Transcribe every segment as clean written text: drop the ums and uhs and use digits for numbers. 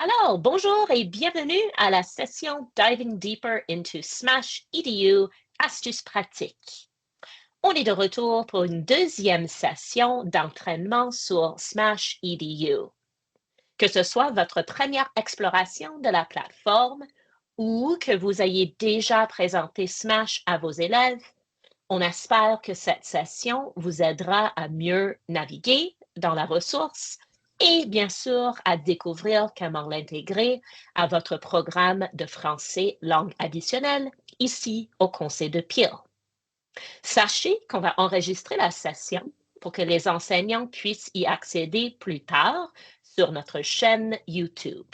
Alors, bonjour et bienvenue à la session Diving Deeper into SMASH Edu, astuces pratiques. On est de retour pour une deuxième session d'entraînement sur SMASH Edu. Que ce soit votre première exploration de la plateforme ou que vous ayez déjà présenté SMASH à vos élèves, on espère que cette session vous aidera à mieux naviguer dans la ressource et bien sûr à découvrir comment l'intégrer à votre programme de français langue additionnelle ici au Conseil de Peel. Sachez qu'on va enregistrer la session pour que les enseignants puissent y accéder plus tard sur notre chaîne YouTube.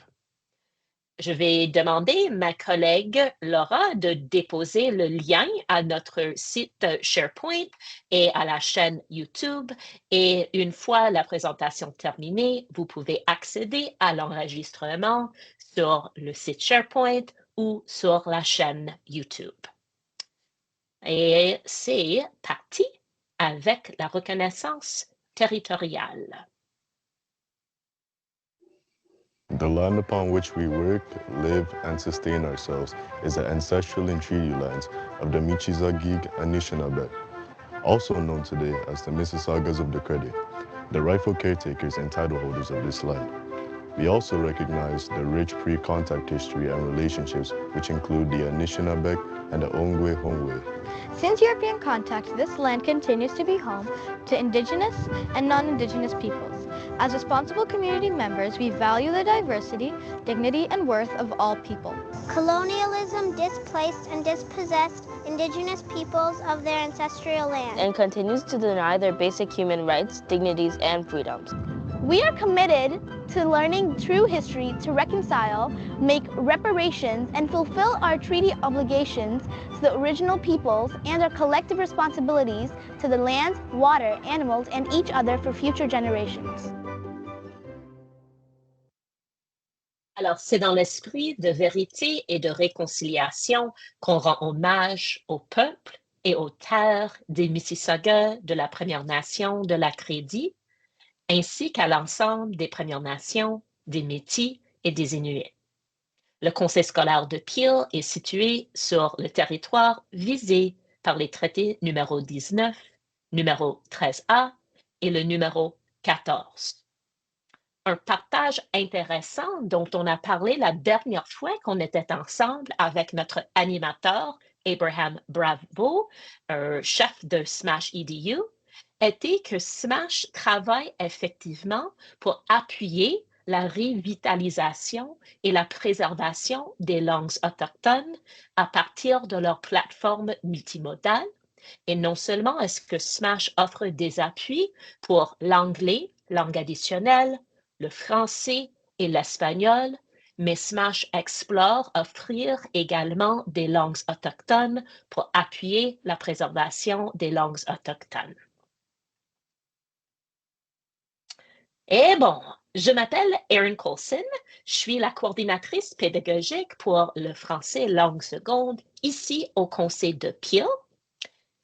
Je vais demander ma collègue Laura de déposer le lien à notre site SharePoint et à la chaîne YouTube. Et une fois la présentation terminée, vous pouvez accéder à l'enregistrement sur le site SharePoint ou sur la chaîne YouTube. Et c'est parti avec la reconnaissance territoriale. The land upon which we work, live, and sustain ourselves is the ancestral and treaty lands of the Michizagig Anishinaabe, also known today as the Mississaugas of the Credit, the rightful caretakers and title holders of this land. We also recognize the rich pre-contact history and relationships which include the Anishinaabe and the Ongwe Hongwe. Since European contact, this land continues to be home to Indigenous and non-Indigenous peoples. As responsible community members, we value the diversity, dignity, and worth of all people. Colonialism displaced and dispossessed Indigenous peoples of their ancestral land and continues to deny their basic human rights, dignities, and freedoms. We are committed to learning true history to reconcile, make reparations, and fulfill our treaty obligations to the original peoples and our collective responsibilities to the land, water, animals, and each other for future generations. Alors, c'est dans l'esprit de vérité et de réconciliation qu'on rend hommage au peuple et aux terres des Mississaugas de la Première Nation de la Crédit, ainsi qu'à l'ensemble des Premières Nations, des Métis et des Inuits. Le conseil scolaire de Peel est situé sur le territoire visé par les traités numéro 19, numéro 13A et le numéro 14. Un partage intéressant dont on a parlé la dernière fois qu'on était ensemble avec notre animateur Abraham Bravo, chef de SMASH Edu, était que SMASH travaille effectivement pour appuyer la revitalisation et la préservation des langues autochtones à partir de leur plateforme multimodale. Et non seulement est-ce que SMASH offre des appuis pour l'anglais, langue additionnelle, le français et l'espagnol, mais SMASH explore offrir également des langues autochtones pour appuyer la préservation des langues autochtones. Et bon, je m'appelle Erin Coulson, je suis la coordinatrice pédagogique pour le français langue seconde ici au Conseil de Peel.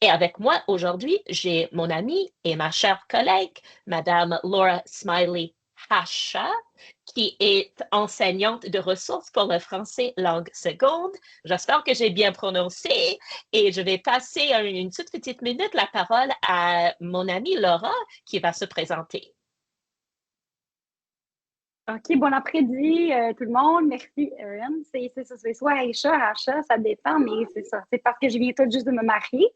Et avec moi aujourd'hui, j'ai mon amie et ma chère collègue, Madame Laura Smiley Hasha, qui est enseignante de ressources pour le français langue seconde. J'espère que j'ai bien prononcé et je vais passer une toute petite minute la parole à mon amie Laura qui va se présenter. OK, bon après-midi tout le monde. Merci, Erin. C'est soit Aisha, Asha, ça dépend, mais c'est ça. C'est parce que je viens tout juste de me marier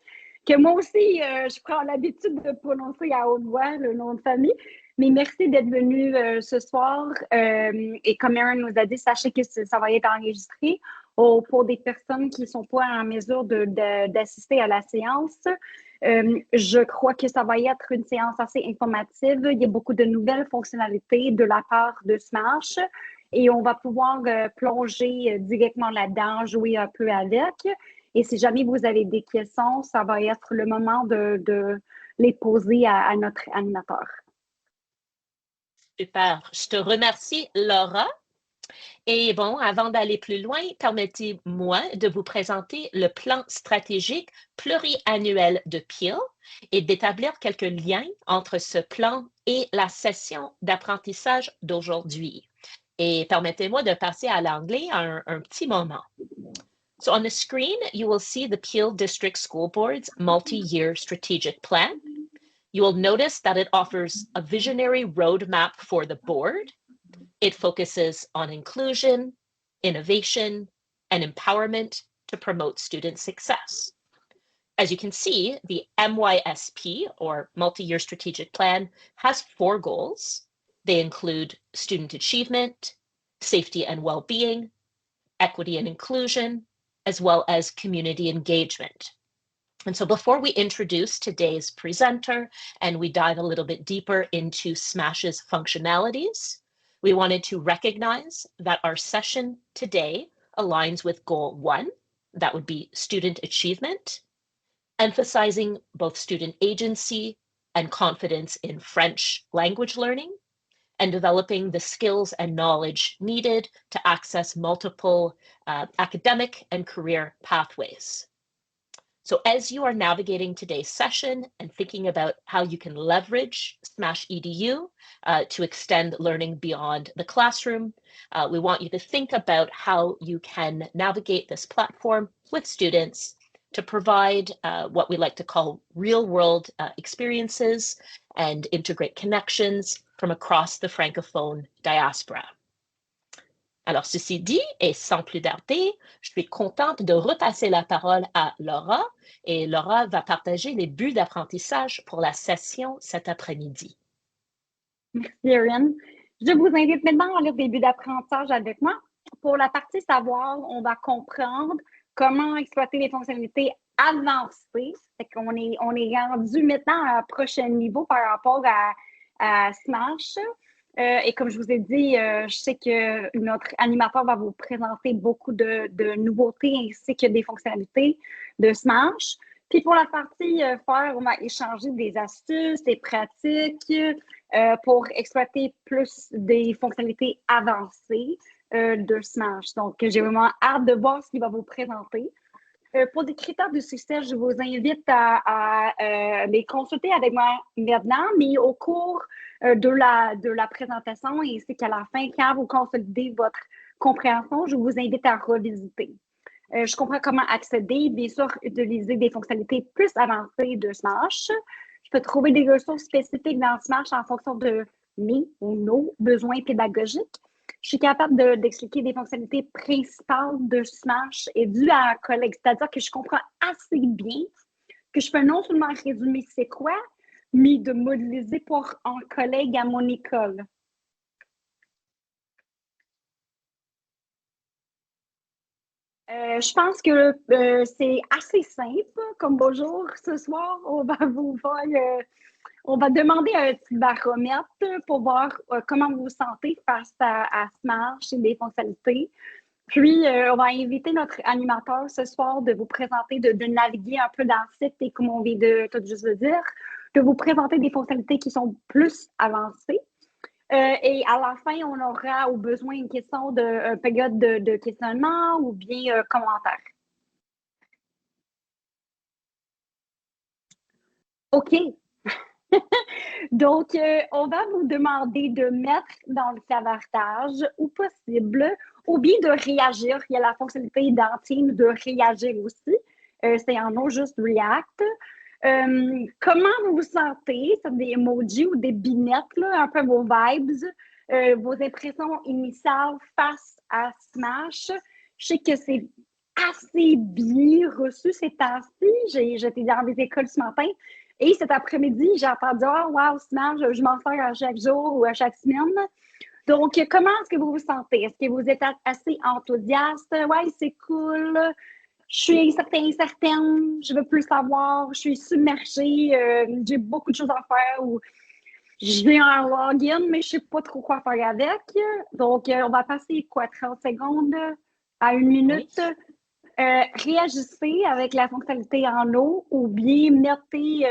que moi aussi, je prends l'habitude de prononcer à haute voix le nom de famille. Mais merci d'être venu ce soir. Et comme Erin nous a dit, sachez que ça va être enregistré pour des personnes qui ne sont pas en mesure d'assister à la séance. Je crois que ça va être une séance assez informative. Il y a beaucoup de nouvelles fonctionnalités de la part de SMASH et on va pouvoir plonger directement là-dedans, jouer un peu avec. Et si jamais vous avez des questions, ça va être le moment de les poser à notre animateur. Super. Je te remercie, Laura. Et bon, avant d'aller plus loin, permettez-moi de vous présenter le plan stratégique pluriannuel de Peel et d'établir quelques liens entre ce plan et la session d'apprentissage d'aujourd'hui. Et permettez-moi de passer à l'anglais un petit moment. So on the screen, you will see the Peel District School Board's multi-year strategic plan. You will notice that it offers a visionary roadmap for the board. It focuses on inclusion, innovation, and empowerment to promote student success. As you can see, the MYSP, or Multi-Year Strategic Plan, has 4 goals. They include student achievement, safety and well-being, equity and inclusion, as well as community engagement. And so before we introduce today's presenter and we dive a little bit deeper into SMASH's functionalities, we wanted to recognize that our session today aligns with Goal 1, that would be student achievement, emphasizing both student agency and confidence in French language learning, and developing the skills and knowledge needed to access multiple academic and career pathways. So as you are navigating today's session and thinking about how you can leverage SMASH Edu to extend learning beyond the classroom, we want you to think about how you can navigate this platform with students to provide what we like to call real-world experiences and integrate connections from across the francophone diaspora. Alors, ceci dit, et sans plus tarder, je suis contente de repasser la parole à Laura, et Laura va partager les buts d'apprentissage pour la session cet après-midi. Merci, Erin. Je vous invite maintenant à lire des buts d'apprentissage avec moi. Pour la partie savoir, on va comprendre comment exploiter les fonctionnalités avancées. Fait qu'on est rendu maintenant à un prochain niveau par rapport à SMASH. Et comme je vous ai dit, je sais que notre animateur va vous présenter beaucoup de nouveautés ainsi que des fonctionnalités de SMASH. Puis pour la partie faire, on va échanger des astuces, des pratiques pour exploiter plus des fonctionnalités avancées de SMASH. Donc, j'ai vraiment hâte de voir ce qu'il va vous présenter. Pour des critères de succès, je vous invite à les consulter avec moi maintenant, mais au cours de la présentation ainsi qu'à la fin, quand vous consolidez votre compréhension, je vous invite à revisiter. Je comprends comment accéder, bien sûr, utiliser des fonctionnalités plus avancées de SMASH. Je peux trouver des ressources spécifiques dans SMASH en fonction de mes ou nos besoins pédagogiques. Je suis capable d'expliquer des fonctionnalités principales de SMASH Edu à un collègue, c'est-à-dire que je comprends assez bien que je peux non seulement résumer c'est quoi, mais de modéliser pour un collègue à mon école. Je pense que c'est assez simple. Comme bonjour, ce soir, on va vous faire... on va demander un petit baromètre pour voir comment vous vous sentez face à SMASH et des fonctionnalités. Puis, on va inviter notre animateur ce soir de vous présenter, de naviguer un peu dans le site et comme on vient de tout juste le dire, de vous présenter des fonctionnalités qui sont plus avancées. Et à la fin, on aura au besoin une question de période de questionnement ou bien commentaire. OK. Donc, on va vous demander de mettre dans le clavardage où possible ou bien de réagir. Il y a la fonctionnalité dans Teams de réagir aussi. C'est en nom juste React. Comment vous vous sentez? C'est des emojis ou des binettes, là, un peu vos vibes, vos impressions initiales face à SMASH. Je sais que c'est assez bien reçu ces temps-ci. J'étais dans des écoles ce matin. Et cet après-midi, j'ai entendu « Oh, wow, SMASH, je m'en sers à chaque jour ou à chaque semaine. » Donc, comment est-ce que vous vous sentez? Est-ce que vous êtes assez enthousiaste? « Ouais, c'est cool. Je suis certaine. Je veux plus savoir. Je suis submergée. J'ai beaucoup de choses à faire. » Ou « J'ai un login, mais je ne sais pas trop quoi faire avec. » Donc, on va passer, 30 secondes à 1 minute. Oui. Réagissez avec la fonctionnalité en eau ou bien mettez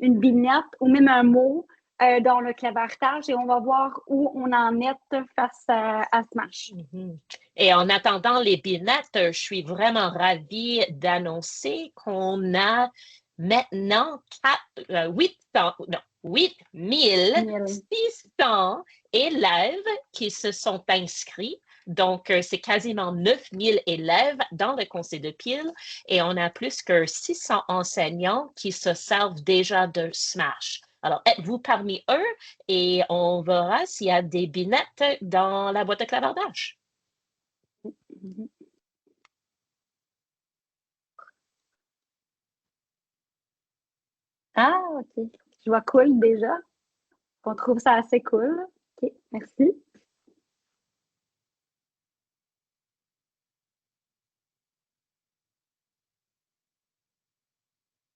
une vignette ou même un mot dans le clavardage et on va voir où on en est face à SMASH. Mm-hmm. Et en attendant les vignettes, je suis vraiment ravie d'annoncer qu'on a maintenant 8600 élèves qui se sont inscrits. Donc, c'est quasiment 9000 élèves dans le conseil de pile et on a plus que 600 enseignants qui se servent déjà de SMASH. Alors, êtes-vous parmi eux et on verra s'il y a des binettes dans la boîte de clavardage. Ah, OK. Je vois cool déjà. On trouve ça assez cool. OK, merci.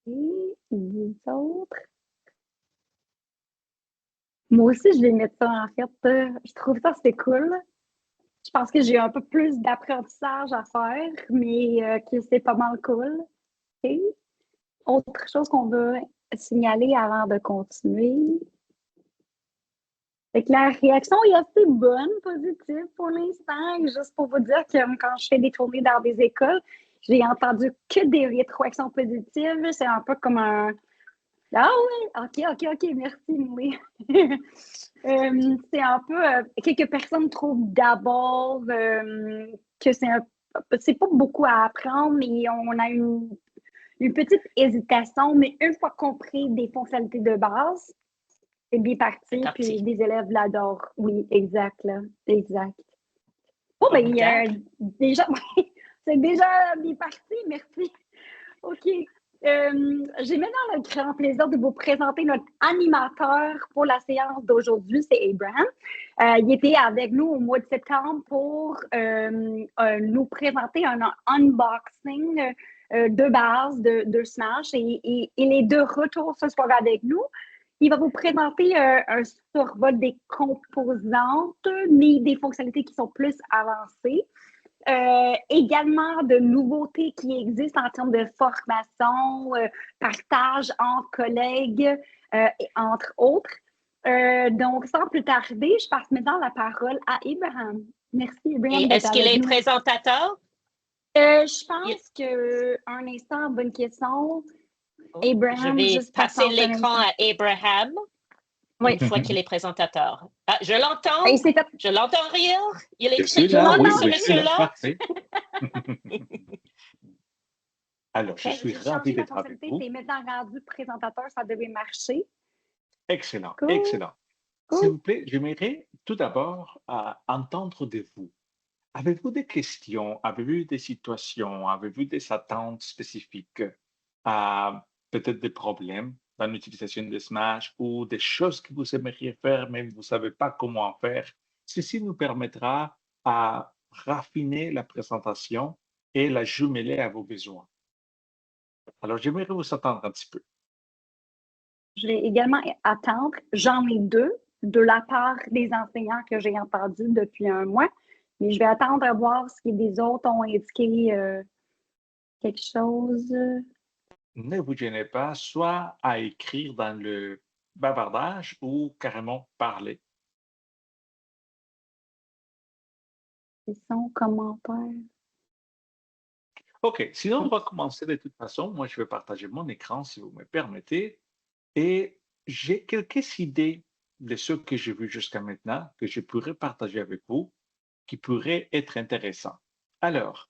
Et les autres. Moi aussi, je vais mettre ça en fait. Je trouve ça assez cool. Je pense que j'ai un peu plus d'apprentissage à faire, mais que c'est pas mal cool. OK. Autre chose qu'on veut signaler avant de continuer. Fait que la réaction est assez bonne, positive pour l'instant. Juste pour vous dire que quand je fais des tournées dans des écoles, j'ai entendu que des rétroactions positives. C'est un peu comme un Ah oui, OK, merci, Moué. C'est un peu, quelques personnes trouvent d'abord que c'est pas beaucoup à apprendre, mais on a une petite hésitation, mais une fois compris des fonctionnalités de base, c'est bien parti, puis les élèves l'adorent. Oui, exact, là, exact. Oh, ben, déjà, c'est déjà bien parti, merci. OK. J'ai maintenant le grand plaisir de vous présenter notre animateur pour la séance d'aujourd'hui, c'est Abraham. Il était avec nous au mois de septembre pour nous présenter un unboxing de base de SMASH et il est de retour ce soir avec nous. Il va vous présenter un survol des composantes, mais des fonctionnalités qui sont plus avancées. Également de nouveautés qui existent en termes de formation, partage entre collègues, et entre autres. Donc, sans plus tarder, je passe maintenant la parole à Abraham. Merci, Abraham. Et est-ce qu'il est présentateur? Je pense qu'un instant, bonne question. Abraham, je vais passer l'écran à Abraham. Oui. Une fois qu'il est présentateur. Ah, je l'entends. Je l'entends rire. Il est très là, oui, ce monsieur-là. Alors, je suis ravi d'être avec vous. C'est maintenant rendu présentateur, ça devait marcher. Excellent, cool. Excellent. Cool. S'il vous plaît, j'aimerais tout d'abord entendre de vous. Avez-vous des questions? Avez-vous des situations? Avez-vous des attentes spécifiques? Peut-être des problèmes dans l'utilisation de SMASH ou des choses que vous aimeriez faire, mais vous ne savez pas comment en faire. Ceci nous permettra à raffiner la présentation et la jumeler à vos besoins. Alors, j'aimerais vous attendre un petit peu. Je vais également attendre. J'en ai deux de la part des enseignants que j'ai entendus depuis un mois, mais je vais attendre à voir si les autres ont indiqué quelque chose. Ne vous gênez pas, soit à écrire dans le bavardage ou carrément parler. Questions, commentaires. OK, sinon on va commencer de toute façon. Moi, je vais partager mon écran si vous me permettez. Et j'ai quelques idées de ce que j'ai vu jusqu'à maintenant que je pourrais partager avec vous qui pourraient être intéressants. Alors,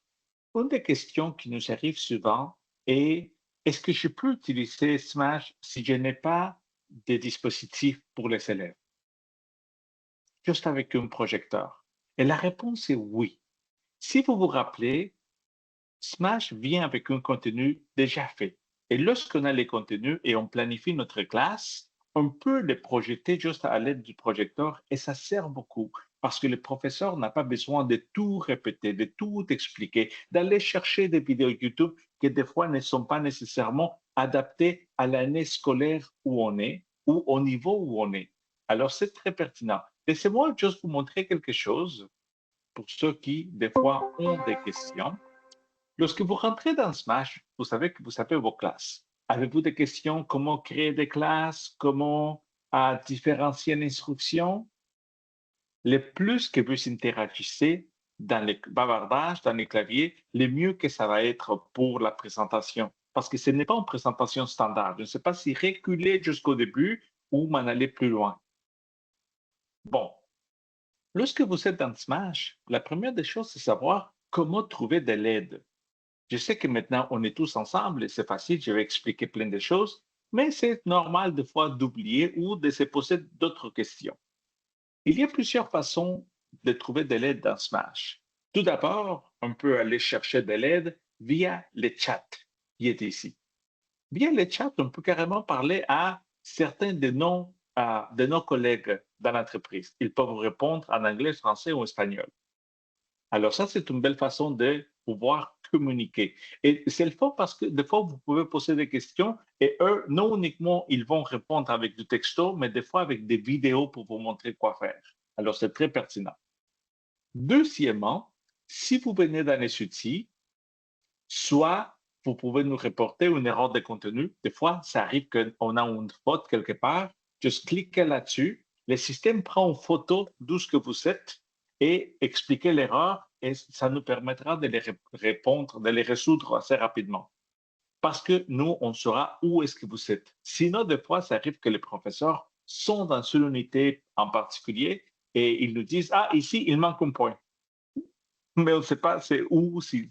une des questions qui nous arrive souvent est est-ce que je peux utiliser SMASH si je n'ai pas de dispositif pour les élèves? Juste avec un projecteur. Et la réponse est oui. Si vous vous rappelez, SMASH vient avec un contenu déjà fait. Et lorsqu'on a les contenus et on planifie notre classe, on peut les projeter juste à l'aide du projecteur et ça sert beaucoup parce que le professeur n'a pas besoin de tout répéter, de tout expliquer, d'aller chercher des vidéos YouTube qui des fois ne sont pas nécessairement adaptées à l'année scolaire où on est ou au niveau où on est. Alors, c'est très pertinent. Laissez-moi juste vous montrer quelque chose pour ceux qui, des fois, ont des questions. Lorsque vous rentrez dans SMASH, vous savez que vous savez vos classes. Avez-vous des questions? Comment créer des classes? Comment différencier l'instruction? Le plus que vous interagissez dans les bavardages, dans les claviers, le mieux que ça va être pour la présentation. Parce que ce n'est pas une présentation standard. Je ne sais pas si reculer jusqu'au début ou m'en aller plus loin. Bon, lorsque vous êtes dans SMASH, la première des choses, c'est savoir comment trouver de l'aide. Je sais que maintenant, on est tous ensemble et c'est facile, je vais expliquer plein de choses, mais c'est normal des fois d'oublier ou de se poser d'autres questions. Il y a plusieurs façons de trouver de l'aide dans SMASH. Tout d'abord, on peut aller chercher de l'aide via le chat qui est ici. Via le chat, on peut carrément parler à certains de nos collègues dans l'entreprise. Ils peuvent vous répondre en anglais, français ou espagnol. Alors ça, c'est une belle façon de pouvoir communiquer. Et c'est le fun parce que des fois, vous pouvez poser des questions et eux, non uniquement, ils vont répondre avec du texto, mais des fois avec des vidéos pour vous montrer quoi faire. Alors, c'est très pertinent. Deuxièmement, si vous venez dans les outils, soit vous pouvez nous reporter une erreur de contenu. Des fois, ça arrive qu'on a une faute quelque part. Juste cliquez là-dessus. Le système prend une photo d'où ce que vous êtes et expliquer l'erreur et ça nous permettra de les répondre, de les résoudre assez rapidement. Parce que nous, on saura où est-ce que vous êtes. Sinon, des fois, ça arrive que les professeurs sont dans une unité en particulier et ils nous disent, ah, ici, il manque un point. Mais on ne sait pas c'est où, s'il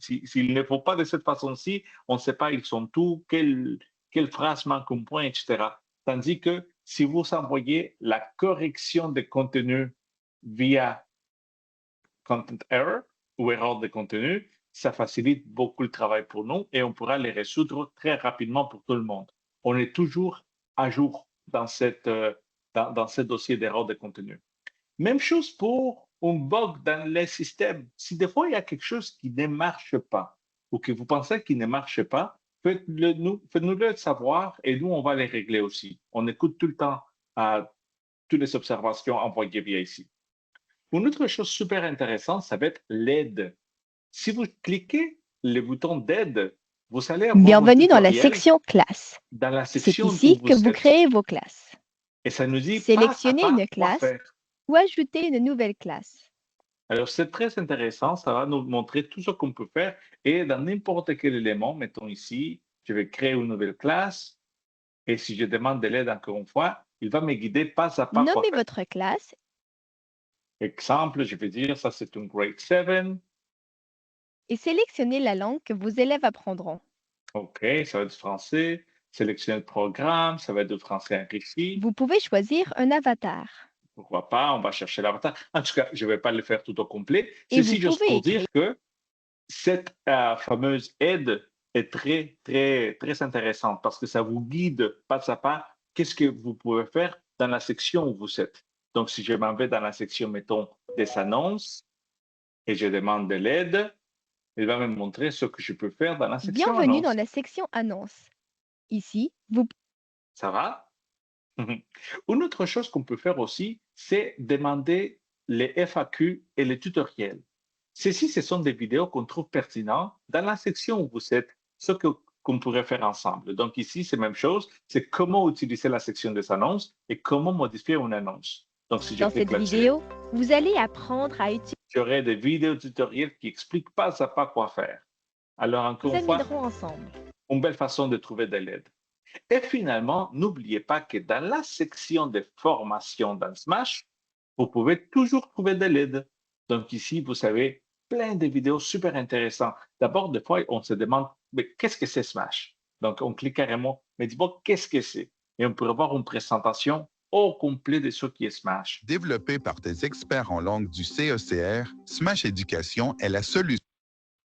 ne faut pas de cette façon-ci, on ne sait pas ils sont où, quelle phrase manque un point, etc. Tandis que si vous envoyez la correction de contenu via content error ou erreur de contenu, ça facilite beaucoup le travail pour nous et on pourra les résoudre très rapidement pour tout le monde. On est toujours à jour dans ce dossier d'erreur de contenu. Même chose pour un bug dans les systèmes. Si des fois il y a quelque chose qui ne marche pas ou que vous pensez qu'il ne marche pas, faites-nous le savoir et nous, on va les régler aussi. On écoute tout le temps toutes les observations envoyées via ici. Une autre chose super intéressante, ça va être l'aide. Si vous cliquez le bouton d'aide, vous allez avoir un Bienvenue dans la tutoriel section classe. dans la C'est section où ici que vous vous êtes. créez vos classes. Et ça nous dit pas à Sélectionnez pas une quoi classe faire. ou ajoutez une nouvelle classe. Alors, c'est très intéressant. Ça va nous montrer tout ce qu'on peut faire. Et dans n'importe quel élément, mettons ici, je vais créer une nouvelle classe. Et si je demande de l'aide encore une fois, il va me guider pas à pas quoi Nommez faire. votre classe. Exemple, je vais dire, ça c'est un grade 7. Et sélectionnez la langue que vos élèves apprendront. OK, ça va être du français. Sélectionner le programme, ça va être du français enrichi. Vous pouvez choisir un avatar. Pourquoi pas, on va chercher l'avatar. En tout cas, je ne vais pas le faire tout au complet. Et vous Ceci juste pouvez pour écrire. dire que cette fameuse aide est très, très, très intéressante parce que ça vous guide pas à pas qu'est-ce que vous pouvez faire dans la section où vous êtes. Donc, si je m'en vais dans la section, mettons, des annonces et je demande de l'aide, il va me montrer ce que je peux faire dans la section Bienvenue annonces. dans la section annonces. Ici, vous Ça va? Une autre chose qu'on peut faire aussi, c'est demander les FAQ et les tutoriels. Ceci, ce sont des vidéos qu'on trouve pertinentes dans la section où vous êtes, ce qu'on pourrait faire ensemble. Donc ici, c'est la même chose, c'est comment utiliser la section des annonces et comment modifier une annonce. Donc si je dans clique cette là-dessus, vidéo, vous allez apprendre à utiliser. j'aurai des vidéos tutoriels qui expliquent pas à pas quoi faire. Alors encore Nous une fois, examinerons ensemble. une belle façon de trouver de l'aide. Et finalement, n'oubliez pas que dans la section de formation dans SMASH, vous pouvez toujours trouver de l'aide. Donc ici, vous avez plein de vidéos super intéressantes. D'abord, des fois, on se demande, mais qu'est-ce que c'est SMASH? Donc, on clique carrément, mais dis-moi, qu'est-ce que c'est? Et on peut avoir une présentation au complet de ce qui est SMASH. Développé par des experts en langue du CECR, SMASH Éducation est la solution.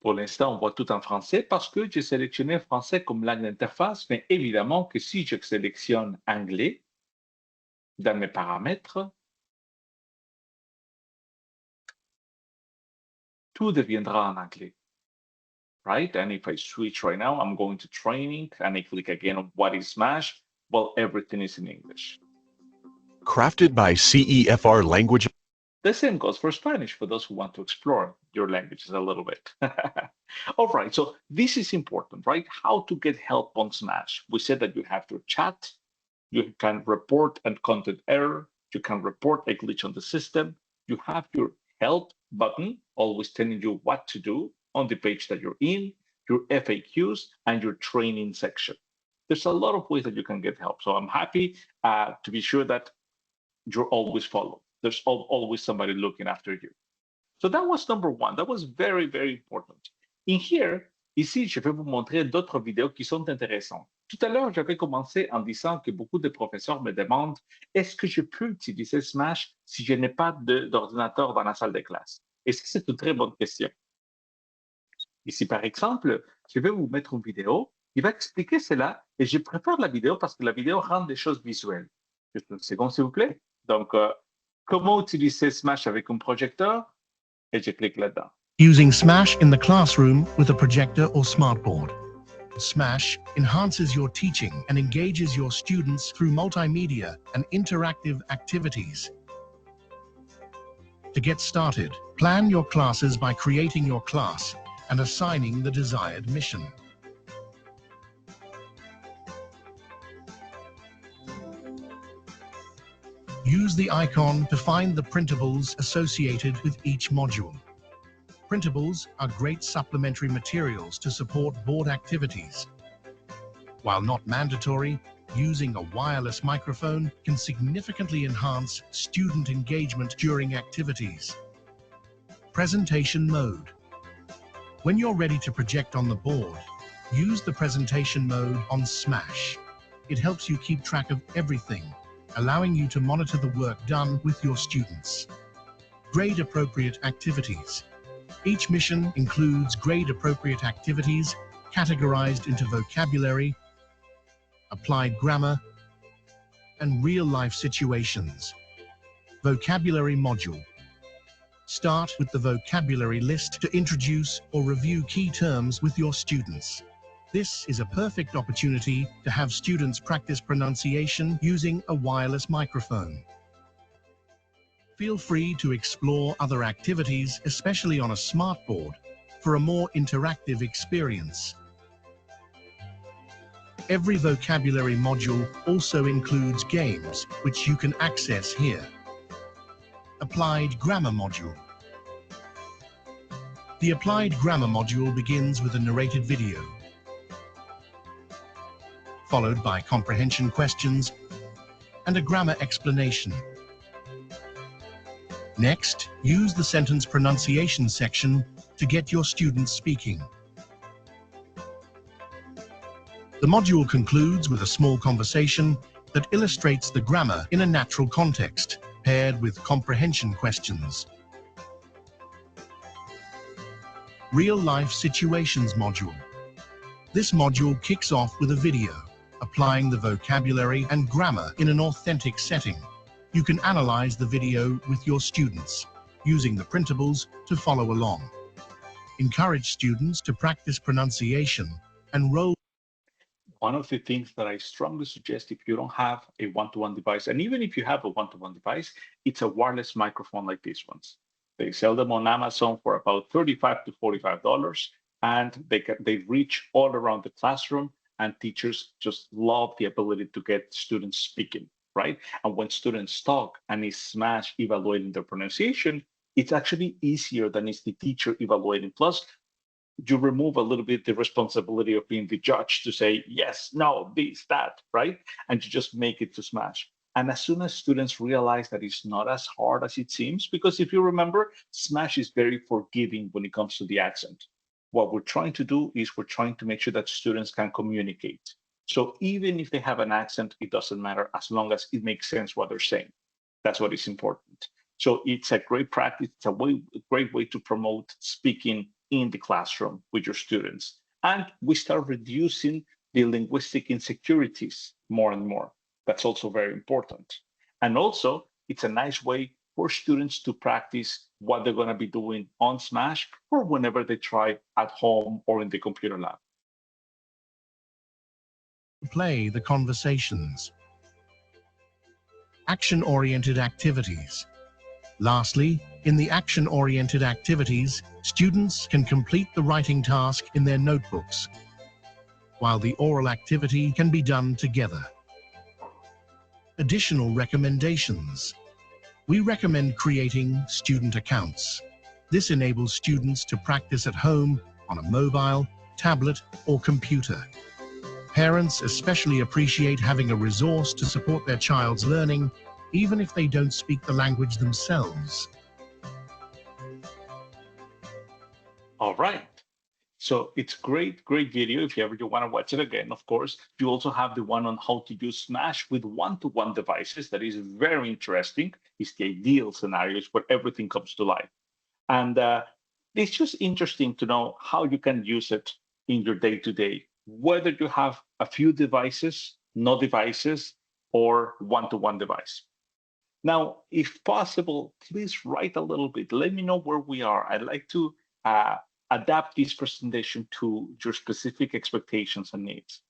Pour l'instant, on voit tout en français parce que j'ai sélectionné français comme langue d'interface, mais évidemment que si je sélectionne anglais dans mes paramètres, tout deviendra en anglais, right? And if I switch right now, I'm going to training and I click again on what is SMASH, well, everything is in English. Crafted by CEFR Language. The same goes for Spanish for those who want to explore your languages a little bit. All right, so this is important, right? How to get help on SMASH. We said that you have your chat, you can report a content error, you can report a glitch on the system, you have your help button, always telling you what to do on the page that you're in, your FAQs, and your training section. There's a lot of ways that you can get help. So I'm happy to be sure that you're always followed. There's always somebody looking after you. So that was number one. That was very, very important. In here, ici, je vais vous montrer d'autres vidéos qui sont intéressantes. Tout à l'heure, j'avais commencé en disant que beaucoup de professeurs me demandent est-ce que je peux utiliser SMASH si je n'ai pas d'ordinateur dans la salle de classe? Et ça, c'est une très bonne question. Ici, par exemple, je vais vous mettre une vidéo qui va expliquer cela. Et je préfère la vidéo parce que la vidéo rend des choses visuelles. Juste une seconde, s'il vous plaît. Donc, comment utiliser SMASH avec un projecteur? Et je clique là-dedans. Using SMASH in the classroom with a projector or smartboard. SMASH enhances your teaching and engages your students through multimedia and interactive activities. To get started, plan your classes by creating your class and assigning the desired mission. Use the icon to find the printables associated with each module. Printables are great supplementary materials to support board activities. While not mandatory, using a wireless microphone can significantly enhance student engagement during activities. Presentation mode. When you're ready to project on the board, use the presentation mode on SMASH. It helps you keep track of everything, allowing you to monitor the work done with your students. Grade-appropriate activities. Each mission includes grade-appropriate activities categorized into vocabulary, applied grammar, and real-life situations. Vocabulary module. Start with the vocabulary list to introduce or review key terms with your students. This is a perfect opportunity to have students practice pronunciation using a wireless microphone. Feel free to explore other activities, especially on a smartboard, for a more interactive experience. Every vocabulary module also includes games, which you can access here. Applied Grammar module. The Applied Grammar module begins with a narrated video, followed by comprehension questions and a grammar explanation. Next, use the sentence pronunciation section to get your students speaking. The module concludes with a small conversation that illustrates the grammar in a natural context, paired with comprehension questions. Real-life situations module. This module kicks off with a video, applying the vocabulary and grammar in an authentic setting. You can analyze the video with your students, using the printables to follow along. Encourage students to practice pronunciation and roll. One of the things that I strongly suggest if you don't have a one-to-one device, and even if you have a one-to-one device, it's a wireless microphone like these ones. They sell them on Amazon for about $35 to $45, and they reach all around the classroom, and teachers just love the ability to get students speaking, right? And when students talk and is SMASH evaluating their pronunciation, it's actually easier than is the teacher evaluating. Plus, you remove a little bit the responsibility of being the judge to say, yes, no, this, that, right? And you just make it to SMASH. And as soon as students realize that it's not as hard as it seems, because if you remember, SMASH is very forgiving when it comes to the accent. What we're trying to do is we're trying to make sure that students can communicate. So even if they have an accent, it doesn't matter as long as it makes sense what they're saying. That's what is important. So it's a great practice. It's a great way to promote speaking in the classroom with your students. And we start reducing the linguistic insecurities more and more. That's also very important. And also, it's a nice way for students to practice what they're going to be doing on SMASH or whenever they try at home or in the computer lab. Play the conversations. Action-oriented activities. Lastly, in the action-oriented activities, students can complete the writing task in their notebooks, while the oral activity can be done together. Additional recommendations. We recommend creating student accounts. This enables students to practice at home on a mobile, tablet, or computer. Parents especially appreciate having a resource to support their child's learning, even if they don't speak the language themselves. All right. So it's great video. If you ever do want to watch it again, of course, you also have the one on how to use SMASH with one-to-one devices. That is very interesting. It's the ideal scenarios where everything comes to life. And it's just interesting to know how you can use it in your day-to-day, whether you have a few devices, no devices, or one-to-one device. Now, if possible, please write a little bit. Let me know where we are. I'd like to adapt this presentation to your specific expectations and needs.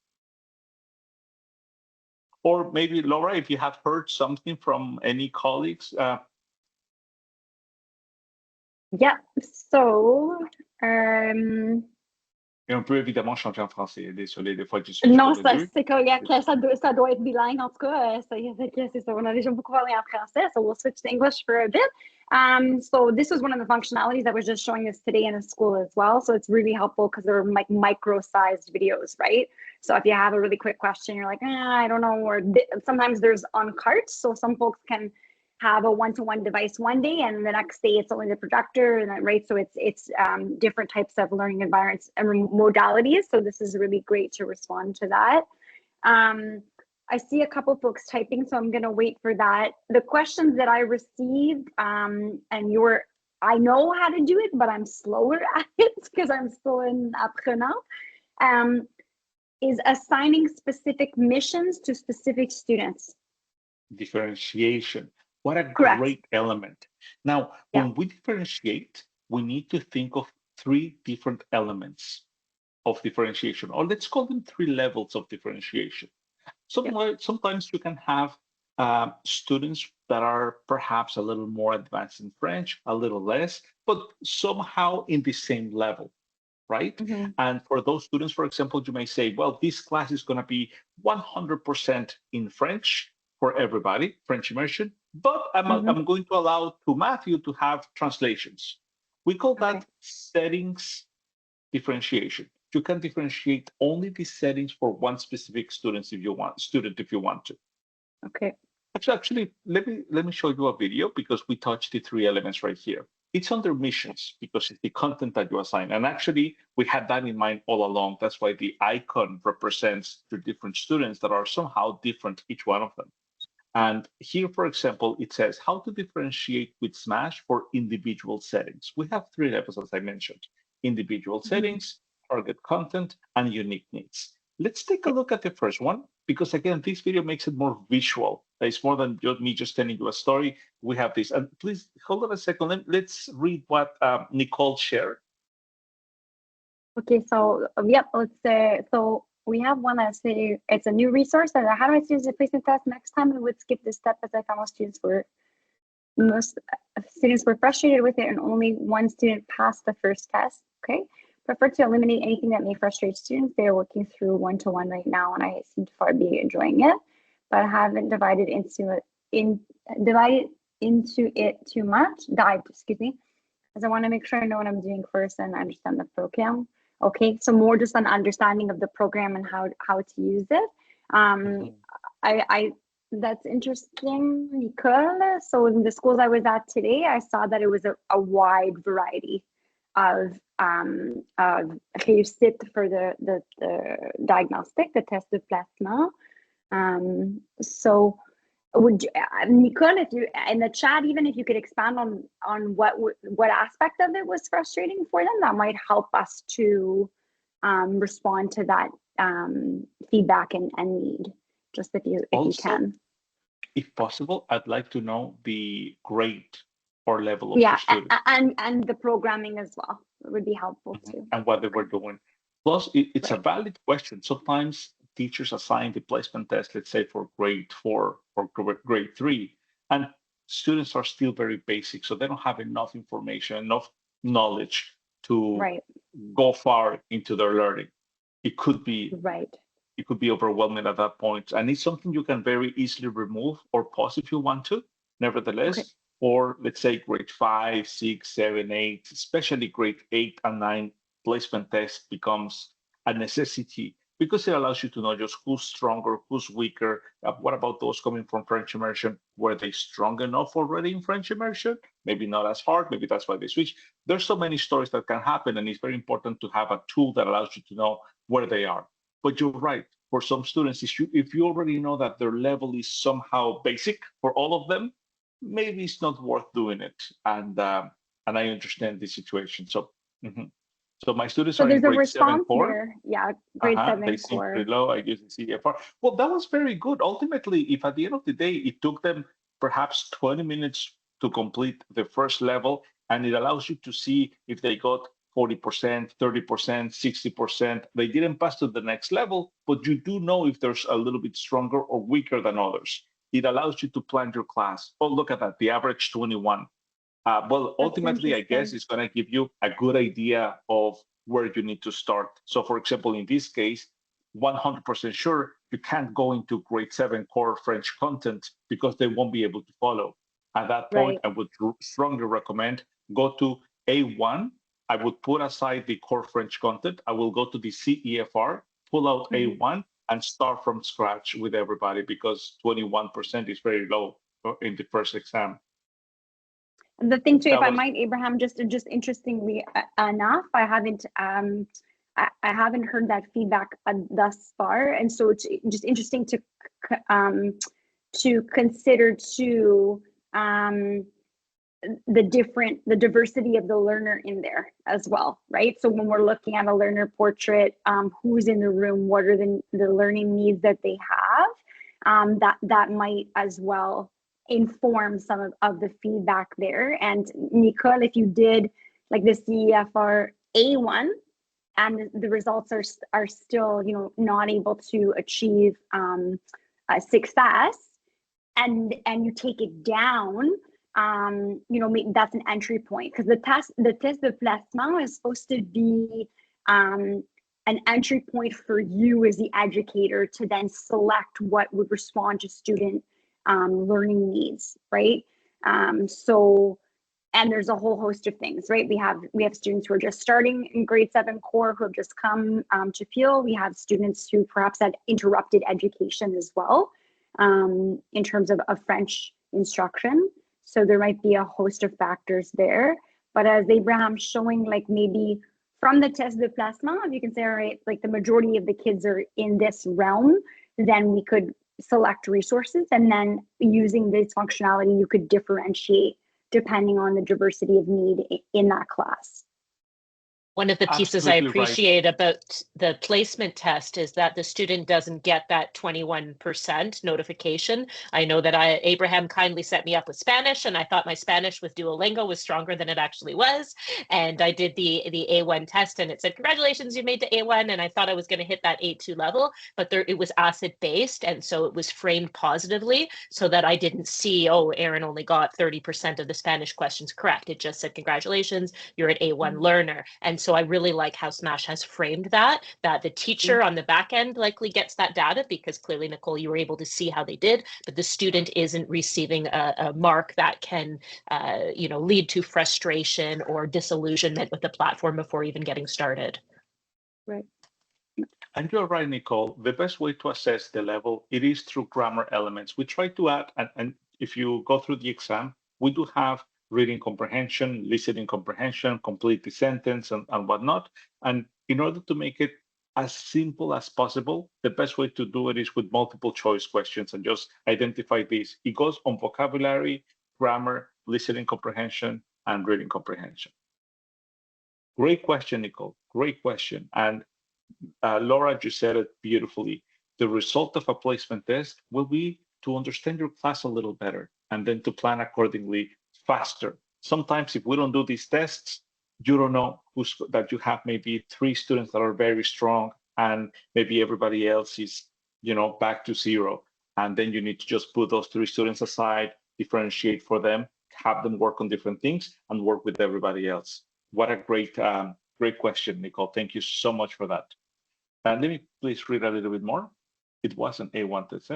Or maybe, Laura, if you have heard something from any colleagues. Yeah, so Et on peut évidemment changer en français. Désolé, des fois, je suis non, sur les deux. c'est correct. Ça doit être bilingue, en tout cas. C'est ça. On a déjà beaucoup parlé en français, so we'll switch to English for a bit. So this was one of the functionalities that was just showing us today in the school as well. So it's really helpful because they're like micro-sized videos, right? So if you have a really quick question, you're like, I don't know, or sometimes there's on carts. So some folks can have a one-to-one device one day, and the next day it's only the projector, and then, right? So it's different types of learning environments and modalities. So this is really great to respond to that. I see a couple folks typing, so I'm going to wait for that. The questions that I received, and I know how to do it, but I'm slower at it because I'm still in apprenant, is assigning specific missions to specific students. Differentiation. What a Correct. great element. Now, when we differentiate, we need to think of 3 different elements of differentiation, or let's call them 3 levels of differentiation. Sometimes you can have students that are perhaps a little more advanced in French, a little less, but somehow in the same level, right? Mm-hmm. And for those students, for example, you may say, well, this class is going to be 100% in French for everybody, French immersion, but I'm going to allow to Matthew to have translations. We call that settings differentiation. You can differentiate only the settings for one specific student if you want to. Okay. Actually, let me show you a video because we touched the 3 elements right here. It's under missions because it's the content that you assign. And actually, we had that in mind all along. That's why the icon represents the different students that are somehow different, each one of them. And here, for example, it says how to differentiate with SMASH for individual settings. We have 3 levels, as I mentioned: individual settings, target content, and unique needs. Let's take a look at the first one, because again, this video makes it more visual. It's more than just me telling you a story. We have this. And please hold on a second. Let's read what Nicole shared. Okay, so let's say, so we have one that say it's a new resource that how do I choose the placement test next time? I would skip this step as I found most students were frustrated with it and only one student passed the first test. Okay, prefer to eliminate anything that may frustrate students. They are working through one-to-one right now, and I seem to far be enjoying it, but I haven't dived into it too much, as I want to make sure I know what I'm doing first and understand the program. Okay, so more just an understanding of the program and how to use it. That's interesting, Nicole. So in the schools I was at today, I saw that it was a wide variety of réussite for the diagnostic, the test de placement. So would you, Nicole, if you in the chat, even if you could expand on what aspect of it was frustrating for them, that might help us to respond to that feedback and need. Just if you can. If possible, I'd like to know the grade or level of the student. and the programming as well. It would be helpful too. And what they were doing. Plus, it's a valid question. Sometimes teachers assign the placement test, let's say for grade 4 or grade 3, and students are still very basic, so they don't have enough information, enough knowledge to go far into their learning. It could be It could be overwhelming at that point, and it's something you can very easily remove or pause if you want to. Nevertheless, or let's say grade 5, 6, 7, 8, especially grade 8 and 9 placement test becomes a necessity because it allows you to know just who's stronger, who's weaker. What about those coming from French immersion? Were they strong enough already in French immersion? Maybe not as hard. Maybe that's why they switch. There's so many stories that can happen, and it's very important to have a tool that allows you to know where they are. But you're right. For some students, if you already know that their level is somehow basic for all of them, maybe it's not worth doing it. And I understand the situation. So, so my students So are in there's a grade 7 response core. there. Yeah, grade 7 They seem core. pretty low. I use the CFR. Well, that was very good. Ultimately, if at the end of the day, it took them perhaps 20 minutes to complete the first level, and it allows you to see if they got 40%, 30%, 60%. They didn't pass to the next level, but you do know if there's a little bit stronger or weaker than others. It allows you to plan your class. Oh, look at that, the average 21. Well, ultimately, I guess it's going to give you a good idea of where you need to start. So, for example, in this case, 100% sure you can't go into grade 7 core French content because they won't be able to follow. At that point, I would strongly recommend go to A1. I would put aside the core French content. I will go to the CEFR, pull out A1, and start from scratch with everybody because 21% is very low in the first exam. The thing too, if I might, Abraham, just interestingly enough, I haven't heard that feedback thus far, and so it's just interesting to consider too the diversity of the learner in there as well, right? So when we're looking at a learner portrait, who's in the room, what are the learning needs that they have, that might as well inform some of the feedback there. And Nicole, if you did like the CEFR A1 and the results are still, not able to achieve success, and you take it down, that's an entry point, because the test de placement is supposed to be an entry point for you as the educator to then select what would respond to student learning needs, right? So, and there's a whole host of things, right? We have students who are just starting in grade 7 core who have just come to Peel. We have students who perhaps had interrupted education as well, in terms of French instruction. So there might be a host of factors there. But as Abraham's showing, like maybe from the test de placement, if you can say, all right, like the majority of the kids are in this realm, then we could select resources, and then using this functionality, you could differentiate depending on the diversity of need in that class. One of the pieces I appreciate about the placement test is that the student doesn't get that 21% notification. I know that Abraham kindly set me up with Spanish, and I thought my Spanish with Duolingo was stronger than it actually was. And I did the A1 test, and it said, congratulations, you made to A1. And I thought I was going to hit that A2 level, but it was asset-based. And so it was framed positively so that I didn't see, oh, Aaron only got 30% of the Spanish questions correct. It just said, congratulations, you're an A1 learner. And so I really like how SMASH has framed that the teacher on the back end likely gets that data, because clearly, Nicole, you were able to see how they did, but the student isn't receiving a mark that can, lead to frustration or disillusionment with the platform before even getting started. Right. And you're right, Nicole. The best way to assess the level, it is through grammar elements. We try to add, and if you go through the exam, we do have reading comprehension, listening comprehension, complete the sentence, and whatnot. And in order to make it as simple as possible, the best way to do it is with multiple choice questions and just identify these. It goes on vocabulary, grammar, listening comprehension, and reading comprehension. Great question, Nicole. Great question. And Laura just said it beautifully. The result of a placement test will be to understand your class a little better and then to plan accordingly faster. Sometimes if we don't do these tests, you don't know that you have maybe 3 students that are very strong and maybe everybody else is, back to 0. And then you need to just put those 3 students aside, differentiate for them, have them work on different things and work with everybody else. What a great question, Nicole. Thank you so much for that. Let me please read a little bit more. It was an A1 test.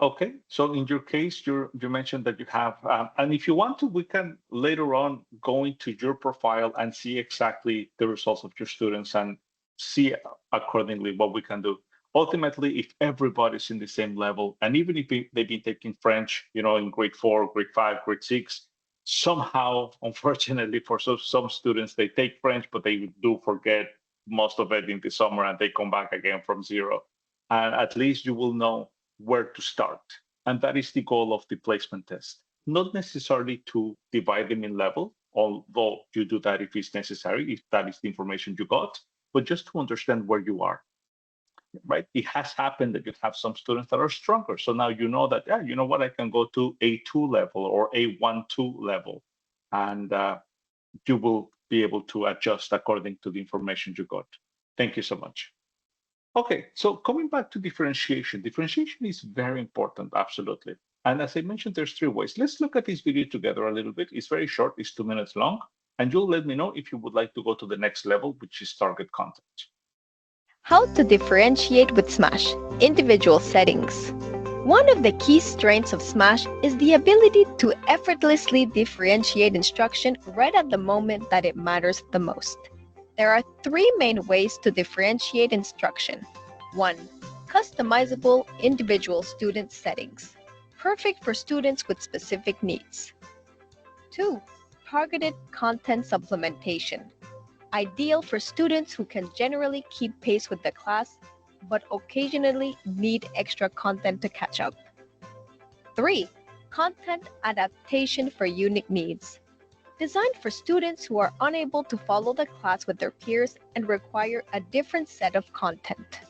Okay, so in your case, you mentioned that you have, and if you want to, we can later on go into your profile and see exactly the results of your students and see accordingly what we can do. Ultimately, if everybody's in the same level, and even if they've been taking French, in grade 4, grade 5, grade 6, somehow, unfortunately, for some students, they take French, but they do forget most of it in the summer and they come back again from zero. And at least you will know where to start. And that is the goal of the placement test. Not necessarily to divide them in level, although you do that if it's necessary, if that is the information you got, but just to understand where you are, right? It has happened that you have some students that are stronger. So now you know that, yeah, you know what, I can go to A2 level or A1-2 level, and you will be able to adjust according to the information you got. Thank you so much. Okay, so coming back to differentiation. Differentiation is very important, absolutely. And as I mentioned, there's 3 ways. Let's look at this video together a little bit. It's very short, it's 2 minutes long, and you'll let me know if you would like to go to the next level, which is target content. How to differentiate with SMASH, individual settings. One of the key strengths of SMASH is the ability to effortlessly differentiate instruction right at the moment that it matters the most. There are 3 main ways to differentiate instruction. 1. Customizable individual student settings. Perfect for students with specific needs. 2. Targeted content supplementation. Ideal for students who can generally keep pace with the class, but occasionally need extra content to catch up. 3. Content adaptation for unique needs. Designed for students who are unable to follow the class with their peers and require a different set of content.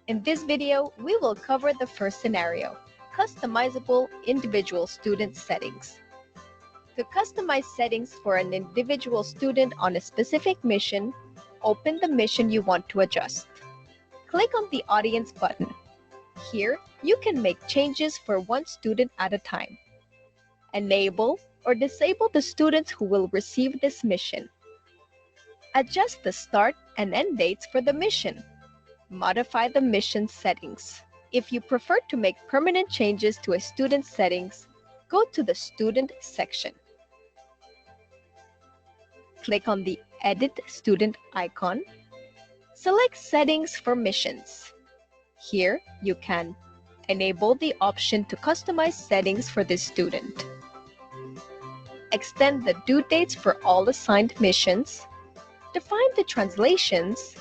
In this video, we will cover the first scenario, customizable individual student settings. To customize settings for an individual student on a specific mission, open the mission you want to adjust. Click on the Audience button. Here, you can make changes for one student at a time. Enable or disable the students who will receive this mission. Adjust the start and end dates for the mission. Modify the mission settings. If you prefer to make permanent changes to a student's settings, go to the Student section. Click on the Edit Student icon. Select Settings for Missions. Here, you can enable the option to customize settings for this student. Extend the due dates for all assigned missions. Define the translations.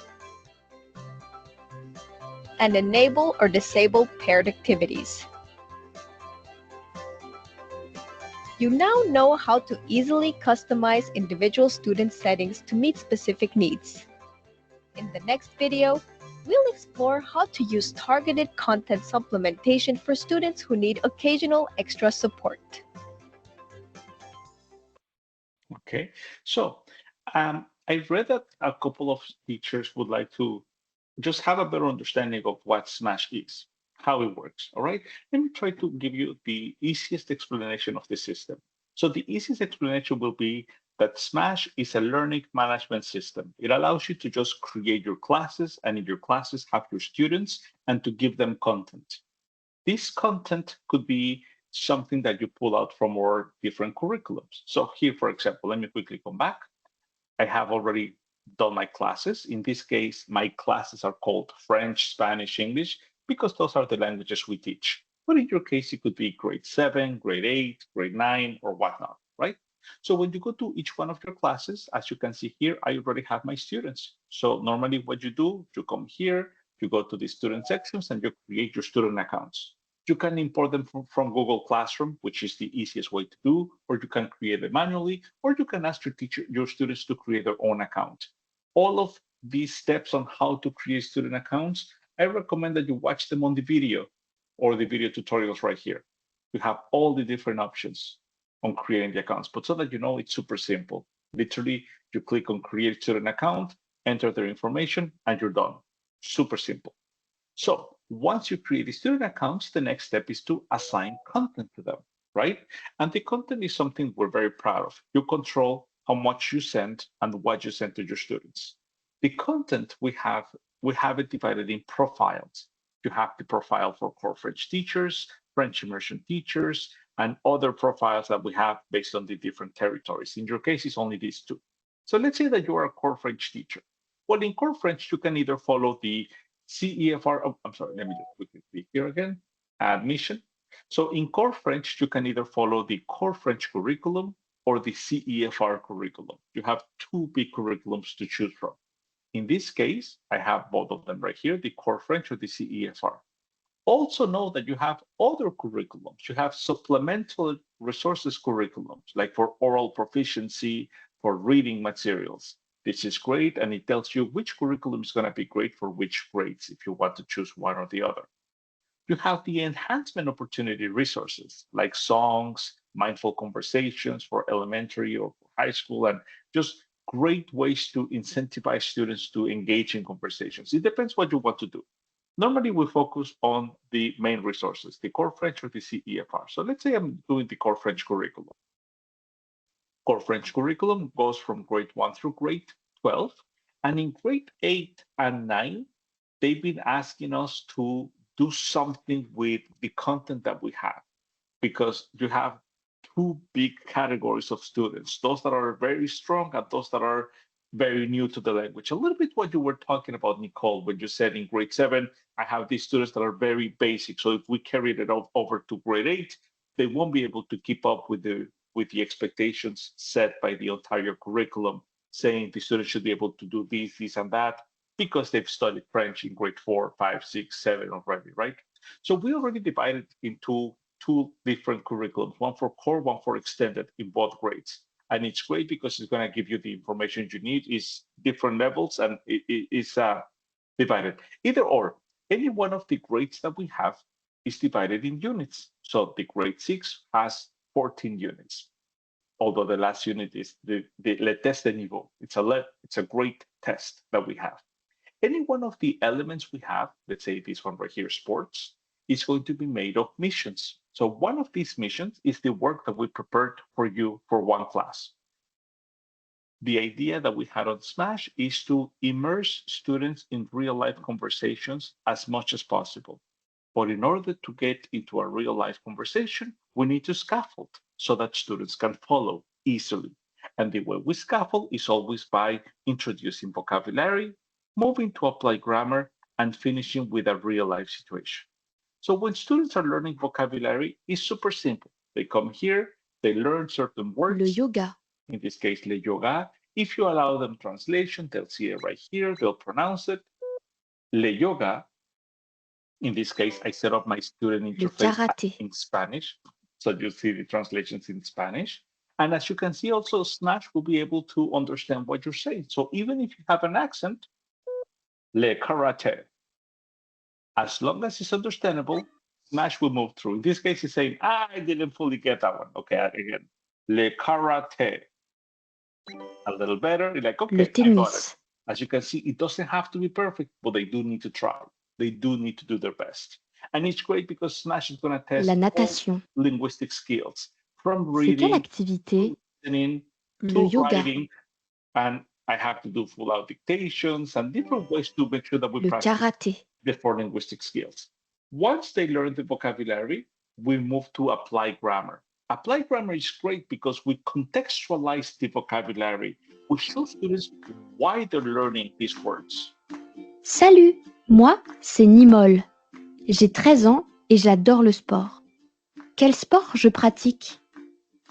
And enable or disable paired activities. You now know how to easily customize individual student settings to meet specific needs. In the next video, we'll explore how to use targeted content supplementation for students who need occasional extra support. Okay, so I read that a couple of teachers would like to just have a better understanding of what SMASH is, how it works, all right? Let me try to give you the easiest explanation of the system. So the easiest explanation will be that SMASH is a learning management system. It allows you to just create your classes, and in your classes have your students and to give them content. This content could be something that you pull out from our different curriculums. So here, for example, let me quickly come back. I have already done my classes. In this case, my classes are called French, Spanish, English, because those are the languages we teach. But in your case, it could be grade 7, grade 8, grade 9, or whatnot, right? So when you go to each one of your classes, as you can see here, I already have my students. So normally what you do, you come here, you go to the student sections, and you create your student accounts. You can import them from Google Classroom, which is the easiest way to do, or you can create them manually, or you can ask your students to create their own account. All of these steps on how to create student accounts, I recommend that you watch them on the video or the video tutorials right here. You have all the different options on creating the accounts, but so that you know, it's super simple. Literally, you click on create student account, enter their information, and you're done. Super simple. So once you create the student accounts, the next step is to assign content to them, right? And the content is something we're very proud of. You control how much you send and what you send to your students. The content we have it divided in profiles. You have the profile for core French teachers, French immersion teachers, and other profiles that we have based on the different territories. In your case, it's only these two. So let's say that you are a core French teacher. Well, in core French, you can either follow the CEFR, oh, I'm sorry, let me just quickly click here again, admission. So in core French, you can either follow the core French curriculum or the CEFR curriculum. You have two big curriculums to choose from. In this case, I have both of them right here, the core French or the CEFR. Also know that you have other curriculums. You have supplemental resources curriculums, like for oral proficiency, for reading materials. This is great, and it tells you which curriculum is going to be great for which grades if you want to choose one or the other. You have the enhancement opportunity resources, like songs, mindful conversations for elementary or for high school, and just great ways to incentivize students to engage in conversations. It depends what you want to do. Normally, we focus on the main resources, the core French or the CEFR. So let's say I'm doing the core French curriculum. Core French curriculum goes from grade 1 through grade 12. And in grade 8 and 9, they've been asking us to do something with the content that we have, because you have two big categories of students, those that are very strong and those that are very new to the language. A little bit what you were talking about, Nicole, when you said in grade 7, I have these students that are very basic. So if we carried it over to grade 8, they won't be able to keep up with the expectations set by the entire curriculum, saying the students should be able to do this, and that, because they've studied French in grade 4, 5, 6, 7 already, right? So we already divided into two different curriculums, one for core, one for extended in both grades. And it's great because it's going to give you the information you need. Is different levels, and it is divided. Either or, any one of the grades that we have is divided in units. So the grade 6 has 14 units, although the last unit is the Le Test de Niveau. It's a great test that we have. Any one of the elements we have, let's say this one right here, sports, is going to be made of missions. So one of these missions is the work that we prepared for you for one class. The idea that we had on SMASH is to immerse students in real life conversations as much as possible. But in order to get into a real life conversation, we need to scaffold so that students can follow easily. And the way we scaffold is always by introducing vocabulary, moving to apply grammar, and finishing with a real life situation. So when students are learning vocabulary, it's super simple. They come here, they learn certain words. Le yoga. In this case, le yoga. If you allow them translation, they'll see it right here, they'll pronounce it. Le yoga. In this case, I set up my student interface in Spanish. So you see the translations in Spanish. And as you can see, also SMASH will be able to understand what you're saying. So even if you have an accent, le karate. As long as it's understandable, SMASH will move through. In this case, he's saying, I didn't fully get that one. Okay, again, le karate. A little better, like, okay, I got it. As you can see, it doesn't have to be perfect, but they do need to try. They do need to do their best. And it's great because SMASH is going to test La natation. Linguistic skills, from C'est quelle reading, activité? listening, Le to yoga. writing, and I have to do full-out dictations and different ways to make sure that we Le practice karaté. the four linguistic skills. Once they learn the vocabulary, we move to apply grammar. Apply grammar is great because we contextualize the vocabulary. We show students why they're learning these words. Salut, moi, c'est Nimole. J'ai 13 ans et j'adore le sport. Quel sport je pratique?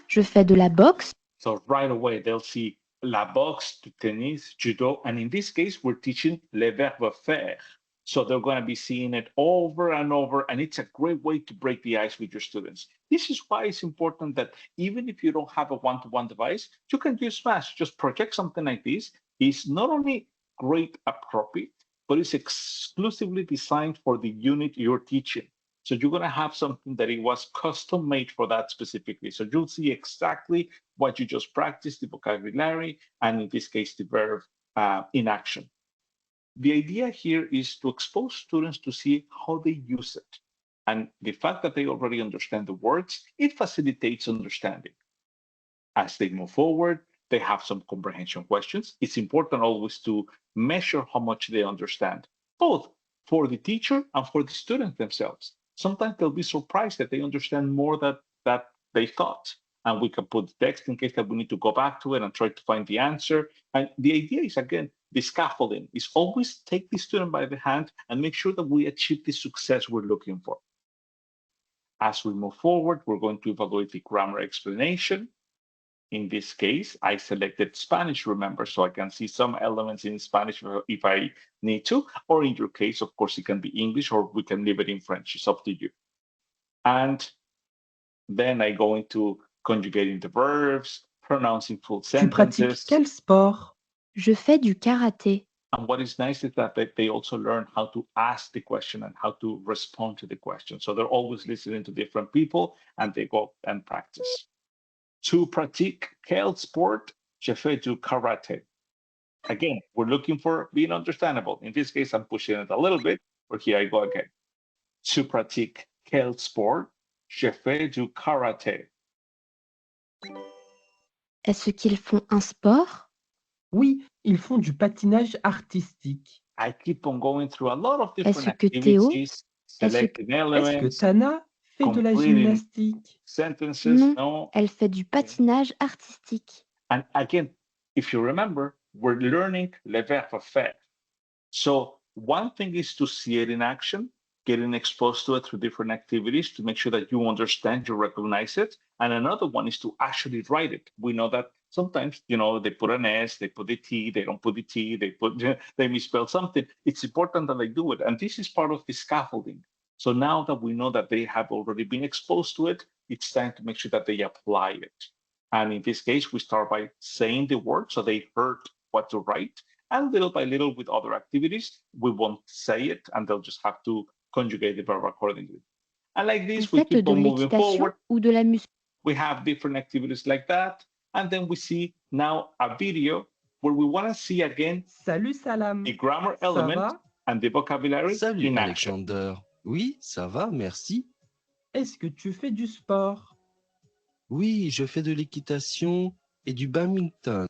Je fais de la boxe. So right away, they'll see la boxe, tennis, judo, and in this case, we're teaching le verbe faire. So they're going to be seeing it over and over, and it's a great way to break the ice with your students. This is why it's important that even if you don't have a one-to-one device, you can use SMASH. Just project something like this. It's not only great appropriate, but it's exclusively designed for the unit you're teaching. So you're going to have something that it was custom made for that specifically. So you'll see exactly what you just practiced, the vocabulary, and in this case, the verb in action. The idea here is to expose students to see how they use it. And the fact that they already understand the words, it facilitates understanding. As they move forward, they have some comprehension questions. It's important always to measure how much they understand, both for the teacher and for the students themselves. sometimes they'll be surprised that they understand more that they thought. And we can put text in case that we need to go back to it and try to find the answer. And the idea is, again, the scaffolding is always take the student by the hand and make sure that we achieve the success we're looking for. As we move forward, we're going to evaluate the grammar explanation. In this case, I selected Spanish, remember, so I can see some elements in Spanish if I need to, or in your case, of course, it can be English or we can leave it in French. It's up to you. And then I go into conjugating the verbs, pronouncing full Tu pratiques sentences. quel sport? Je fais du karaté. And what is nice is that they also learn how to ask the question and how to respond to the question. So they're always listening to different people and they go and practice. To pratique quel sport? Je fais du karaté. Again, we're looking for being understandable. In this case, I'm pushing it a little bit, but here I go again. To pratique quel sport? Je fais du karaté. Est-ce qu'ils font un sport? Oui, ils font du patinage artistique. I keep on going through a lot of different Est-ce que Théo? activities, selecting elements. Est-ce que Tana fait de la completing gymnastique? sentences, Non, no. elle fait du patinage artistique. And again, if you remember, we're learning le verbe faire. So one thing is to see it in action, getting exposed to it through different activities to make sure that you understand, you recognize it. And another one is to actually write it. We know that sometimes, they put an S, they put a T, they don't put the T, they misspell something. It's important that they do it. And this is part of the scaffolding. So now that we know that they have already been exposed to it, it's time to make sure that they apply it. And in this case, we start by saying the word so they heard what to write. And little by little with other activities, we won't say it and they'll just have to conjugate the verb accordingly. And like Vous this, we faites keep de on moving l'équitation forward. ou de la musique? We have different activities like that. And then we see now a video where we want to see again Salut Salam. the grammar Ça element va? and the vocabulary Salut in action. Alexander. Oui, ça va, merci. Est-ce que tu fais du sport? Oui, je fais de l'équitation et du badminton.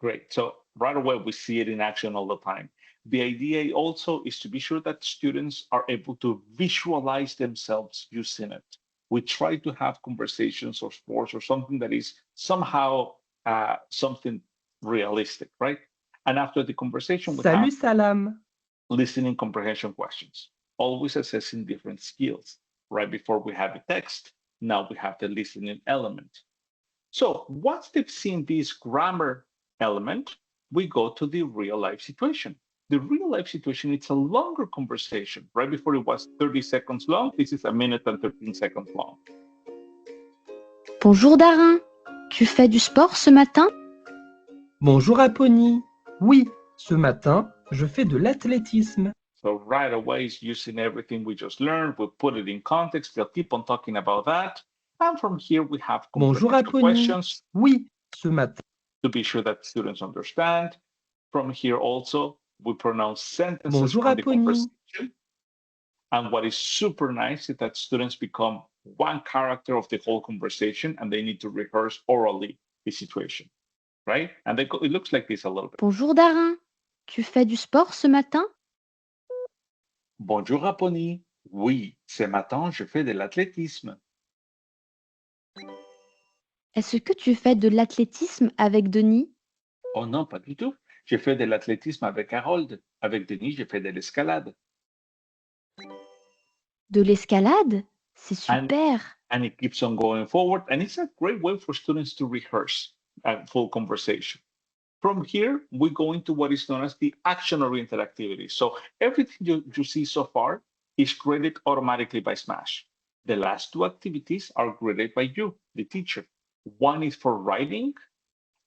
Great. So right away, we see it in action all the time. The idea also is to be sure that students are able to visualize themselves using it. We try to have conversations or sports or something that is somehow something realistic, right? And after the conversation, we Salut have Salam. listening comprehension questions, always assessing different skills. Right before we have the text, now we have the listening element. So once they've seen this grammar element, we go to the real life situation. The real life situation, it's a longer conversation. Right before it was 30 seconds long, this is 1 minute and 13 seconds long. Bonjour Darin, tu fais du sport ce matin? Bonjour Apony. Oui, ce matin, je fais de l'athlétisme. So right away, it's using everything we just learned. We put it in context. They'll keep on talking about that. And from here, we have Bonjour comprehension Apony. questions Oui, ce matin. to be sure that students understand. From here also, we pronounce sentences Bonjour from the Apony. conversation. And what is super nice is that students become one character of the whole conversation and they need to rehearse orally the situation, right? And it looks like this a little bit. Bonjour Darin, tu fais du sport ce matin? Bonjour Apony. Oui, ce matin, je fais de l'athlétisme. Est-ce que tu fais de l'athlétisme avec Denis? Oh non, pas du tout. J'ai fait de l'athlétisme avec Harold. Avec Denis, j'ai fait de l'escalade. De l'escalade? C'est super. And it keeps on going forward. And it's a great way for students to rehearse a full conversation. From here, we go into what is known as the action-oriented activities. So everything you see so far is graded automatically by SMASH. The last two activities are graded by you, the teacher. One is for writing,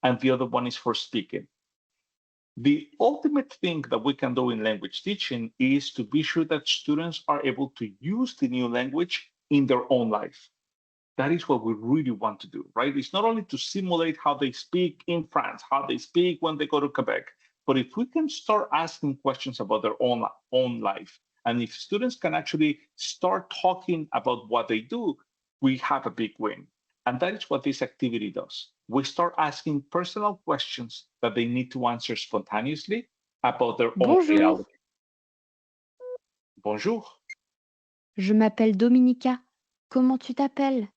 and the other one is for speaking. The ultimate thing that we can do in language teaching is to be sure that students are able to use the new language in their own life. That is what we really want to do, right? It's not only to simulate how they speak in France, how they speak when they go to Quebec, but if we can start asking questions about their own life, and if students can actually start talking about what they do, we have a big win. And that is what this activity does. We start asking personal questions that they need to answer spontaneously about their own reality. Bonjour. Je m'appelle Dominica. Comment tu t'appelles?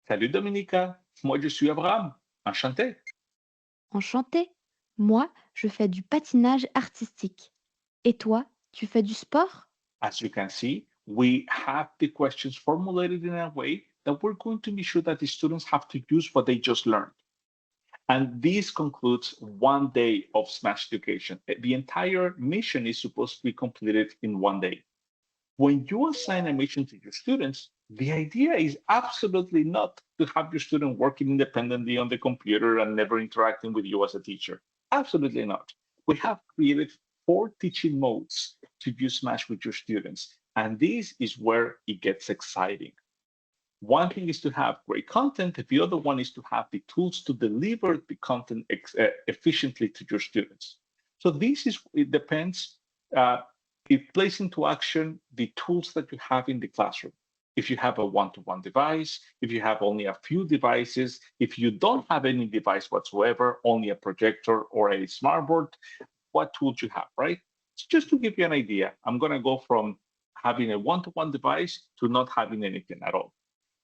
Salut Dominica, moi je suis Abraham. Enchanté. Enchanté. Moi, je fais du patinage artistique. Et toi, tu fais du sport? As you can see, we have the questions formulated in a way that we're going to be sure that the students have to use what they just learned. And this concludes one day of SMASH education. The entire mission is supposed to be completed in one day. When you assign a mission to your students, the idea is absolutely not to have your student working independently on the computer and never interacting with you as a teacher. Absolutely not. We have created 4 teaching modes to use SMASH with your students. And this is where it gets exciting. One thing is to have great content. The other one is to have the tools to deliver the content efficiently to your students. So it depends. It plays into action the tools that you have in the classroom. If you have a one-to-one device, if you have only a few devices, if you don't have any device whatsoever, only a projector or a smartboard, what tools you have, right? So just to give you an idea, I'm going to go from having a one-to-one device to not having anything at all.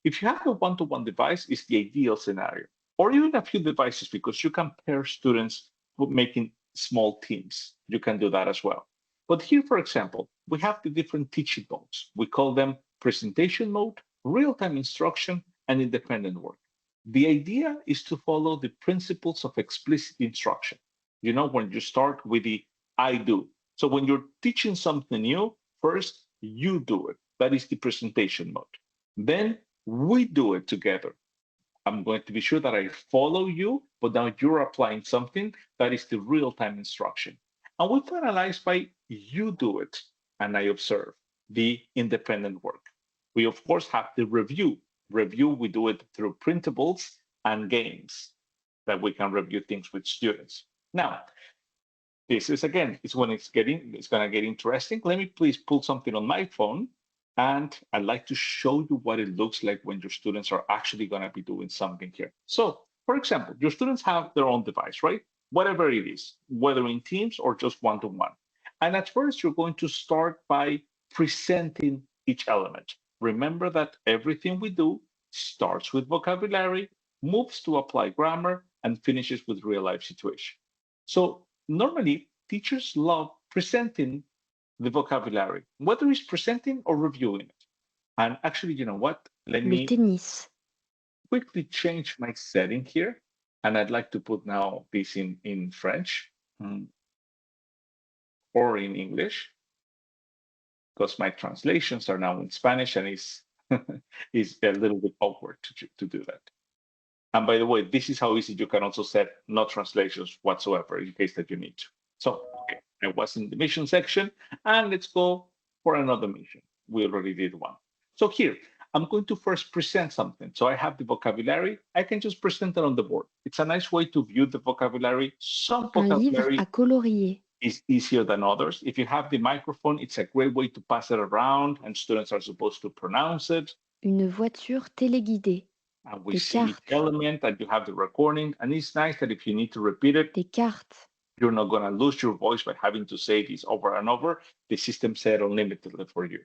If you have a one-to-one device, it's the ideal scenario, or even a few devices because you can pair students making small teams. You can do that as well. But here, for example, we have the different teaching modes. We call them presentation mode, real-time instruction, and independent work. The idea is to follow the principles of explicit instruction. You know, when you start with the I do. So when you're teaching something new, first you do it. That is the presentation mode. Then we do it together. I'm going to be sure that I follow you, but now you're applying something that is the real-time instruction. And we finalize by you do it, and I observe the independent work. We, of course, have the review. Review, we do it through printables and games that we can review things with students. Now, this is, again, it's going to get interesting. Let me please pull something on my phone. And I'd like to show you what it looks like when your students are actually going to be doing something here. So, for example, your students have their own device, right? Whatever it is, whether in teams or just one-to-one. And at first, you're going to start by presenting each element. Remember that everything we do starts with vocabulary, moves to apply grammar, and finishes with real-life situation. So normally, teachers love presenting the vocabulary, whether it's presenting or reviewing it. And actually, you know what? Let Le me tennis. quickly change my setting here. And I'd like to put now this in French or in English, because my translations are now in Spanish and it's, it's a little bit awkward to do that. And by the way, this is how easy you can also set no translations whatsoever in case that you need to. So, okay, I was in the mission section, and let's go for another mission. We already did one. So here, I'm going to first present something. So I have the vocabulary. I can just present it on the board. It's a nice way to view the vocabulary. Some Un livre vocabulary à colorier. is easier than others. If you have the microphone, it's a great way to pass it around, and students are supposed to pronounce it. Une voiture téléguidée. And we Des see each cartes. element, and you have the recording. And it's nice that if you need to repeat it, Des cartes. you're not going to lose your voice by having to say this over and over. The system set unlimitedly for you.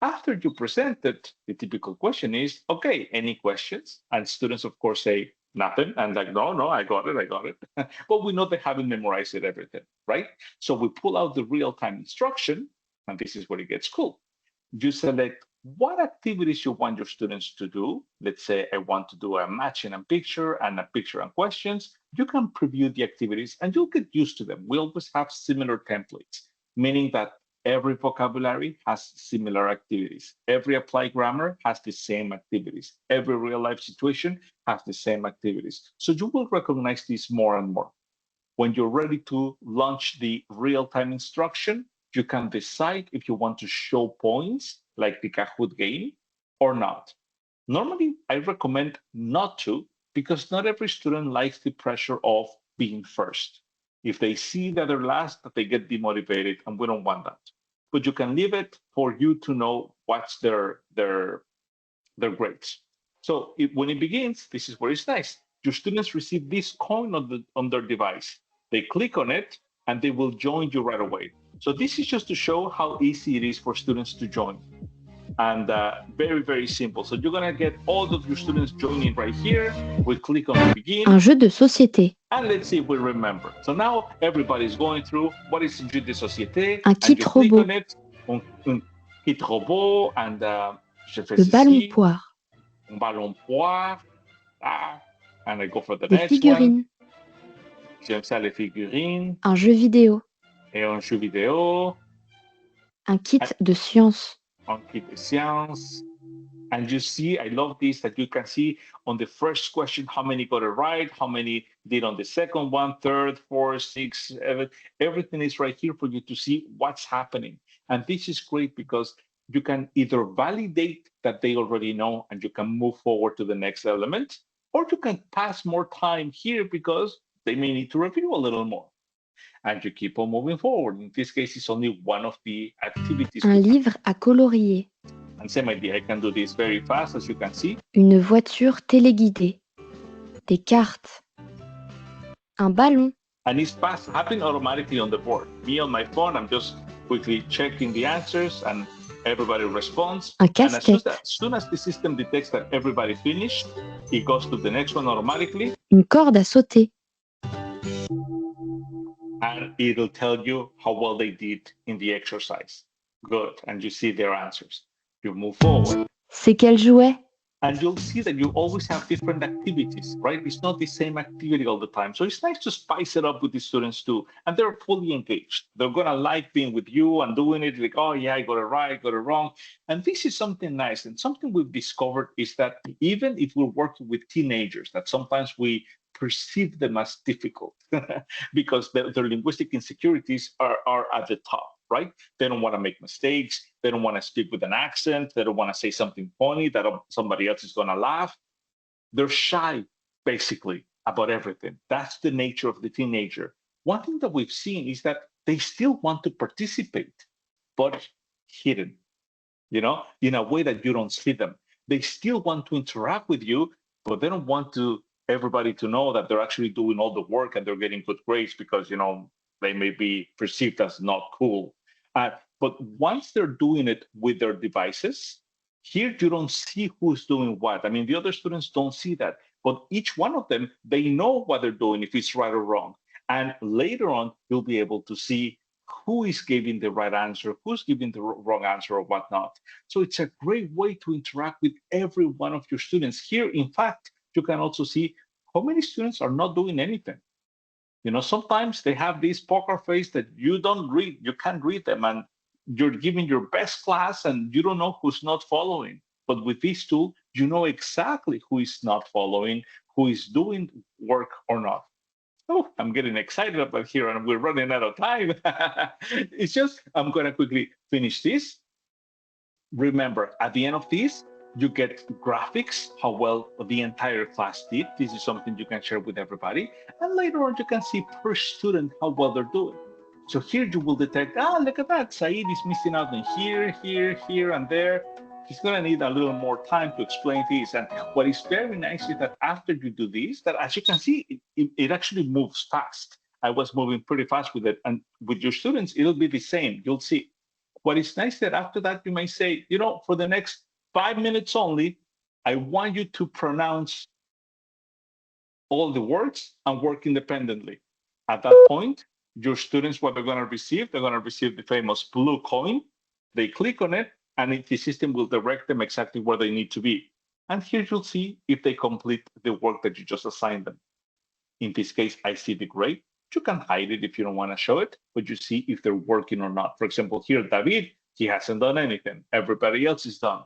After you present it, the typical question is, okay, any questions? And students, of course, say nothing. And like, no, I got it. But we know they haven't memorized it, everything, right? So we pull out the real-time instruction, and this is where it gets cool. You select what activities you want your students to do. Let's say I want to do a matching and picture and a picture and questions. You can preview the activities and you'll get used to them. We always have similar templates, meaning that every vocabulary has similar activities. Every applied grammar has the same activities. Every real life situation has the same activities. So you will recognize this more and more. When you're ready to launch the real-time instruction, you can decide if you want to show points like the Kahoot game or not. Normally, I recommend not to because not every student likes the pressure of being first. If they see that they're last, they get demotivated, and we don't want that. But you can leave it for you to know what's their grades. So when it begins, this is where it's nice. Your students receive this coin on their device. They click on it, and they will join you right away. So this is just to show how easy it is for students to join. And very, very simple. So you're going to get all of your students joining right here. We click on begin. Un jeu de société. And let's see if we remember. So now everybody's going through what is jeu de société. Un and kit you click robot. on it. Un kit robot. And je fais Le ballon ceci. poire. Un ballon poire. Ah, and I go for the Des next figurines. one. J'aime ça les figurines. Un jeu vidéo. Et un jeu vidéo. Un kit de science. Un kit de science. And you see, I love this, that you can see on the first question how many got it right, how many did on the second one, third, fourth, sixth, seventh. Everything is right here for you to see what's happening. And this is great because you can either validate that they already know and you can move forward to the next element, or you can pass more time here because they may need to review a little more. And you keep on moving forward. In this case, it's only one of the activities. Un livre à colorier. And same idea, I can do this very fast, as you can see. Une voiture téléguidée. Des cartes. Un ballon. And it's happening automatically on the board. Me on my phone, I'm just quickly checking the answers and everybody responds. Un and casse-tête. as soon as the system detects that everybody finished, it goes to the next one automatically. Une corde à sauter. And it'll tell you how well they did in the exercise. Good. And you see their answers. You move forward. C'est quel jouet? And you'll see that you always have different activities, right? It's not the same activity all the time. So it's nice to spice it up with the students too. And they're fully engaged. They're going to like being with you and doing it like, oh yeah, I got it right, got it wrong. And this is something nice. And something we've discovered is that even if we're working with teenagers, that sometimes we perceive them as difficult because their linguistic insecurities are at the top, right? They don't want to make mistakes. They don't want to speak with an accent. They don't want to say something funny that somebody else is going to laugh. They're shy, basically, about everything. That's the nature of the teenager. One thing that we've seen is that they still want to participate, but hidden, in a way that you don't see them. They still want to interact with you, but they don't want everybody to know that they're actually doing all the work and they're getting good grades because, they may be perceived as not cool. But once they're doing it with their devices, here you don't see who's doing what. I mean, the other students don't see that, but each one of them, they know what they're doing, if it's right or wrong. And later on, you'll be able to see who is giving the right answer, who's giving the wrong answer or whatnot. So it's a great way to interact with every one of your students. Here, in fact, you can also see how many students are not doing anything. Sometimes they have this poker face that you can't read them, and you're giving your best class and you don't know who's not following. But with this tool, you know exactly who is not following, who is doing work or not. Oh, I'm getting excited about here and we're running out of time. It's just, I'm going to quickly finish this. Remember, at the end of this, you get graphics, how well the entire class did. This is something you can share with everybody. And later on, you can see per student how well they're doing. So here you will detect, look at that. Saeed is missing out on here, here, and there. He's going to need a little more time to explain this. And what is very nice is that after you do this, that as you can see, it actually moves fast. I was moving pretty fast with it. And with your students, it'll be the same. You'll see. What is nice that after that, you may say, for the next 5 minutes only, I want you to pronounce all the words and work independently. At that point, your students, what they're going to receive the famous blue coin. They click on it, and the system will direct them exactly where they need to be. And here you'll see if they complete the work that you just assigned them. In this case, I see the grade. You can hide it if you don't want to show it, but you see if they're working or not. For example, here, David, he hasn't done anything. Everybody else is done.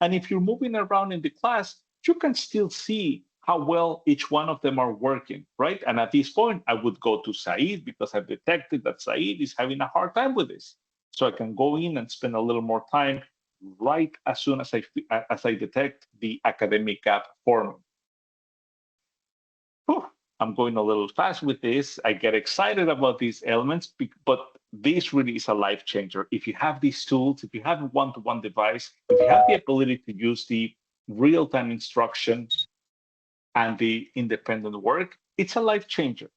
And if you're moving around in the class, you can still see how well each one of them are working, right? And at this point, I would go to Saeed because I've detected that Saeed is having a hard time with this. So I can go in and spend a little more time right as soon as I detect the academic gap forming. I'm going a little fast with this. I get excited about these elements, but this really is a life changer. If you have these tools, if you have a one-to-one device, if you have the ability to use the real-time instruction and the independent work, it's a life changer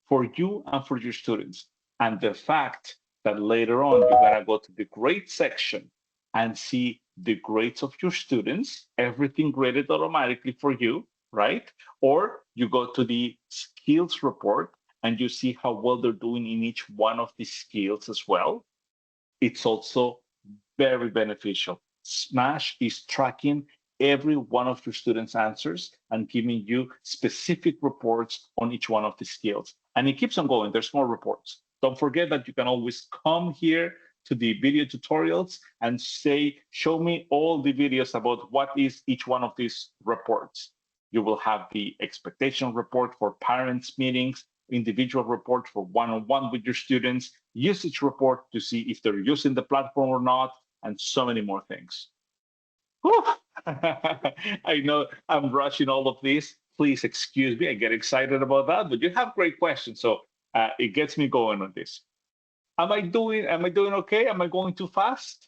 for you and for your students. And the fact that later on you're going to go to the grade section and see the grades of your students, everything graded automatically for you, right? Or you go to the skills report and you see how well they're doing in each one of these skills as well. It's also very beneficial. SMASH is tracking every one of your students' answers and giving you specific reports on each one of the skills. And it keeps on going. There's more reports. Don't forget that you can always come here to the video tutorials and say, show me all the videos about what is each one of these reports. You will have the expectation report for parents' meetings, individual report for one-on-one with your students, usage report to see if they're using the platform or not, and so many more things. I know I'm rushing all of this. Please excuse me. I get excited about that, but you have great questions, so it gets me going on this. Am I doing okay? Am I going too fast?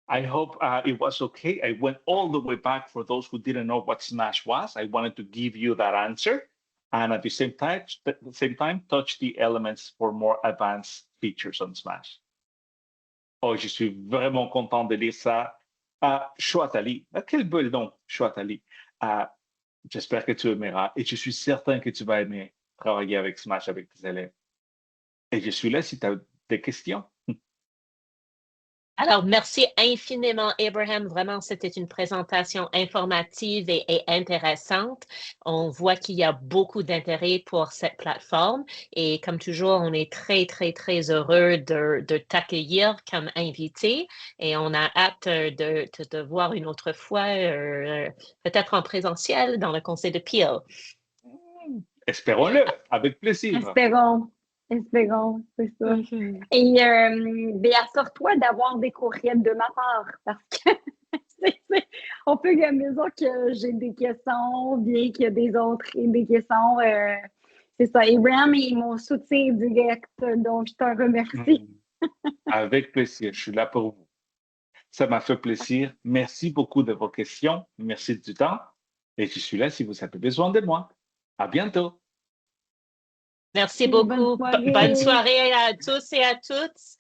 I hope it was okay. I went all the way back for those who didn't know what SMASH was. I wanted to give you that answer. And at the same time, touch the elements for more advanced features on SMASH. Oh, je suis vraiment content de lire ça. Chouatali, quel bel nom, Chouatali. J'espère que tu aimeras et je suis certain que tu vas aimer travailler avec SMASH avec tes élèves. Et je suis là si tu as des questions. Alors, merci infiniment, Abraham. Vraiment, c'était une présentation informative et intéressante. On voit qu'il y a beaucoup d'intérêt pour cette plateforme. Et comme toujours, on est très, très, très heureux de t'accueillir comme invité. Et on a hâte de te voir une autre fois, peut-être en présentiel dans le conseil de Peel. Espérons-le, avec plaisir. Espérons, c'est ça. Et assure-toi d'avoir des courriels de ma part parce que on peut à mesure que j'ai des questions, bien qu'il y a des autres des questions. C'est ça. Abraham est mon soutien direct, donc je te remercie. Avec plaisir, je suis là pour vous. Ça m'a fait plaisir. Merci beaucoup de vos questions. Merci du temps. Et je suis là si vous avez besoin de moi. À bientôt. Merci beaucoup. Bonne soirée à tous et à toutes.